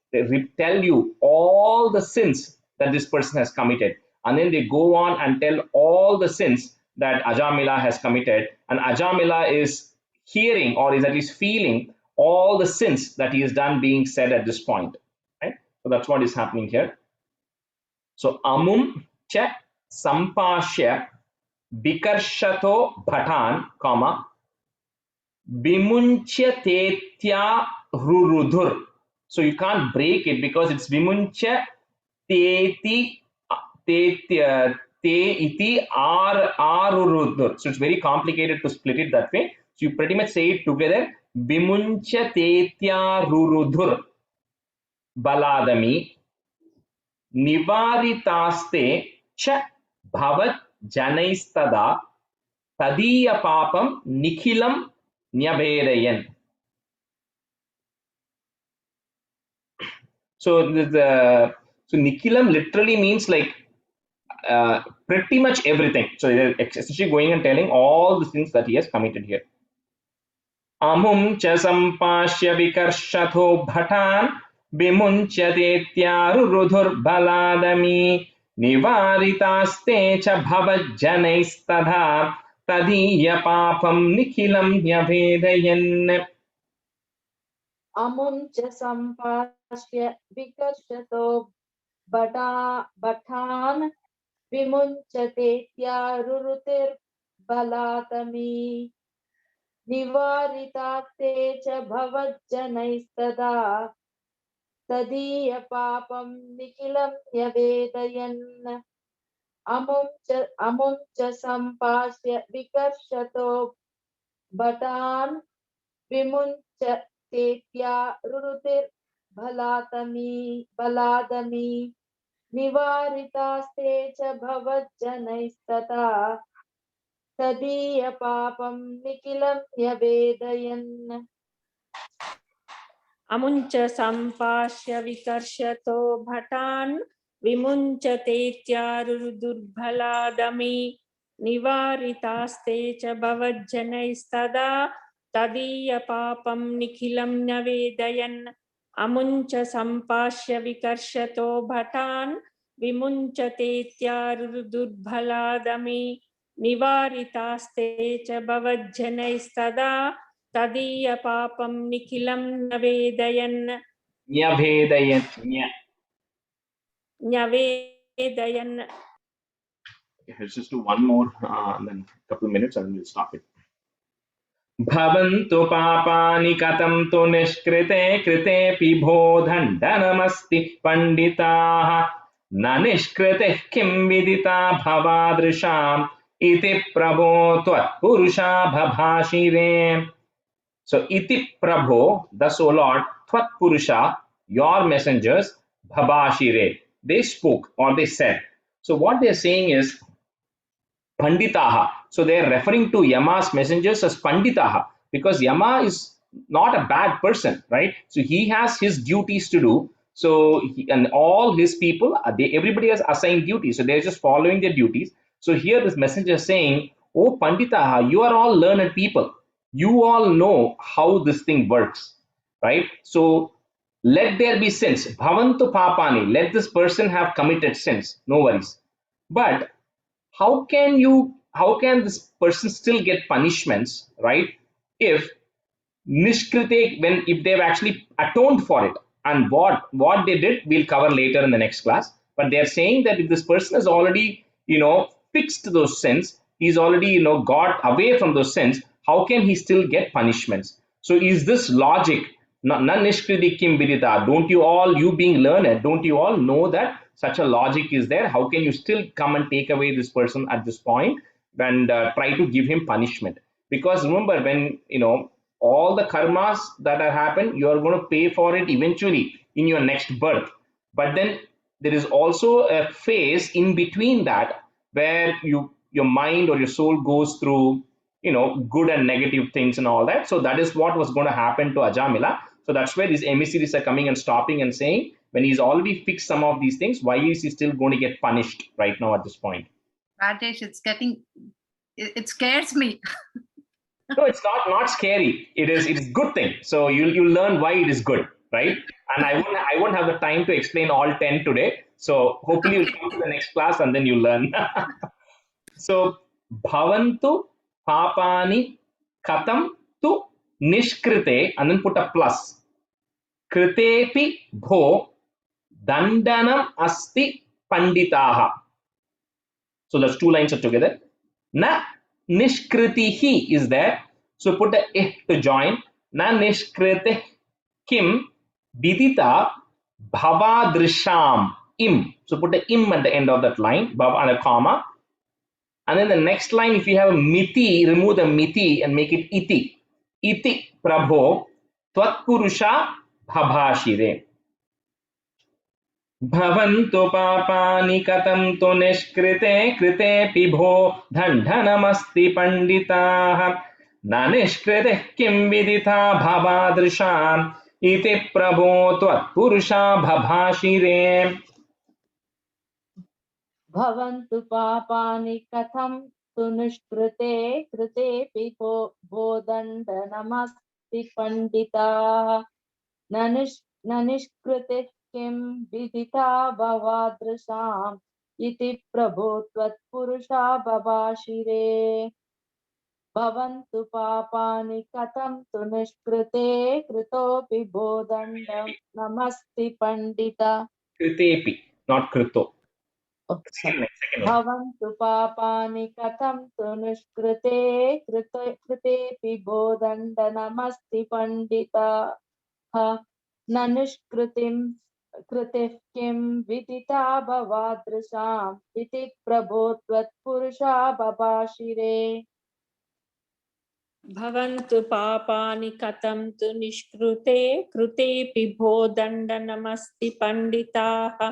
tell you all the sins that this person has committed. And then they go on and tell all the sins that Ajamila has committed. And Ajamila is hearing, or is at least feeling, all the sins that he has done being said at this point. Right? So that's what is happening here. So Amum cha sampashya bikarshato bhatan, comma, Vimuncha tetya rurudur. So you can't break it because it's Vimuncha teti tetya te iti arurudur. So it's very complicated to split it that way. So you pretty much say it together. Vimuncha tetya rurudur baladami nivaritaste cha bhavat janaistada tadiya papam nikhilam Nyavedayan. So so Nikhilam literally means like pretty much everything. So they're essentially going and telling all the sins that he has committed here. Amum cha sampashya vikarshatho bhatan vimunchyatityaru rudhur baladami nivaritaste cha bhavat janaistadha tadiya papam nikhilam nyavedayan. Amuncha sampashya vikashato bhathan vimunchate tyarurutir balatami nivaritaste cha bhavajjanaistada tadiya papam nikhilam yavedayan. Amuncha sampashya vikarshato bhathan vimuncha tetya rurutir baladami nivaritaste cha bhavajjanaistata tadiya papam nikhilam yavedayan. Amuncha sampashya vikarshato bhatan vimunchate tyarudurbaladami nivaritaste cha bhavajjanaistada tadiya papam nikhilam nyavedayan. Amuncha sampashya vikarshato bhatan vimunchate tyarudurbaladami nivaritaste cha bhavajjanaistada tadiya papam nikhilam nyavedayan. Nyavedayan. Let's just do one more, and then a couple of minutes, and then we'll stop it. Bhavantu papani katam tu nishkrite krite pibho dhandanamasti panditaha na nishkrite kim vidita bhavadrisham iti prabho tvat purusha bhabhashire. So iti prabho, thus O Lord, tvat purusha, your messengers, bhabhashire, they spoke or they said. So what they're saying is Panditaha. So they are referring to Yama's messengers as Panditaha because Yama is not a bad person, right? So he has his duties to do. So and all his people, everybody has assigned duties. So they're just following their duties. So here this messenger is saying, oh Panditaha, you are all learned people. You all know how this thing works, right? So let there be sins. Bhavantu papani. Let this person have committed sins. No worries. But how can this person still get punishments, right? If Nishkrite, when if they've actually atoned for it, and what they did, we'll cover later in the next class. But they're saying that if this person has already, fixed those sins, he's already, got away from those sins, how can he still get punishments? So is this logic? Na nishkriti kim vidita. Don't you all, you being learned, don't you all know that such a logic is there? How can you still come and take away this person at this point and try to give him punishment? Because remember, when all the karmas that have happened, you are going to pay for it eventually in your next birth. But then there is also a phase in between that where your mind or your soul goes through good and negative things and all that. So that is what was going to happen to Ajamila. So that's where these emissaries are coming and stopping and saying, when he's already fixed some of these things, why is he still going to get punished right now at this point? Rajesh, it scares me. No, it's not scary. It is good thing. So you'll learn why it is good, right? And I won't have the time to explain all 10 today. So hopefully you'll come to the next class and then you'll learn. So bhavantu papani katam tu nishkrite, and then put a plus. Kritepi bho dandanam asti panditaha. So those two lines are together. Na nishkritihi is there. So put a eh to join. Na nishkriti kim vidita bhavadrisham im. So put a im at the end of that line, bhav and a comma. And then the next line, if you have a miti, remove the miti and make it iti. Iti prabho tvatpurusha bhabhashire. Bhavantu papani katam tu nishkrite krite pibho dhandhanamasti panditaha na nishkrite kim vidita bhavadrisham iti prabho tvatpurusha bhabhashire. Bhavantu papani katham tu nishkrite kritepi bodhandanamasti pandita nanishkrite kim vidita bhavadrisham iti prabho tvatpurusha bhabhashire. Bhavantu papani katham tu nishkrite kritopi bodhandanamasti pandita. Kritepi, not krito. Oh, sorry. Second one. Bhavantu papani katham tu nishkrite kritepi bodhandanamasti pandita nanishkritim kritif kim vidita bhavadrisham iti prabho tvatpurusha bhabhashire. Bhavantu papani katam tu nishkrute krute pibho dandanamasti panditaha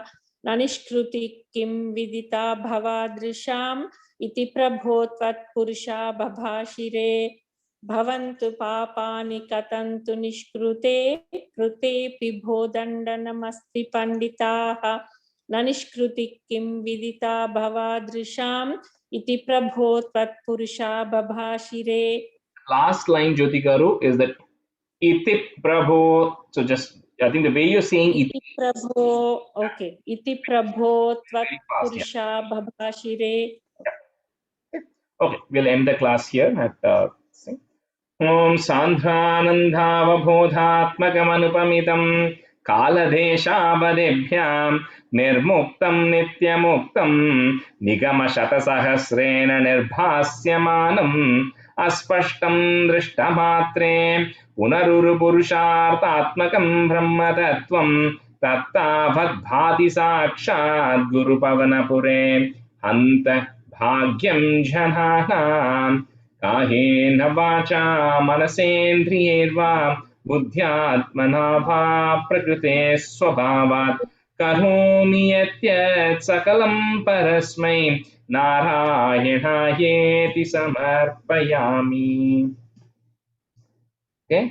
nanishkruti kim vidita bhavadrisham iti prabho tvatpurusha bhabhashire. Bhavantu papani katam tu nishkrute krute pibho dandanamasti panditaha nanishkruti kim vidita bhavadrisham iti prabho tvatpurusha bhabhashire. Last line, Jyoti Garu, is that iti prabho. So just, I think the way you're saying iti prabho, okay. Iti prabho tvat purusha bhabhashire. Okay, we'll end the class here at Om Sandhanandhavabodhatmakamanupamitam kaladeshabadebhyam nirmuktam nityamuktam nigamashatasahasrena nirbhasyamanam aspashtam drishtamatre punarurupurushartatmakam brahmatattvam tattavadbhati sakshat gurupavanapure hanta bhagyam jananam काहेन वाचा मनसेन्द्रियैर्वा बुद्ध्यात्मना वा प्रकृते स्वभावात् करोमि यत् सकलं परस्मै नारायणायेति समर्पयामि. Okay.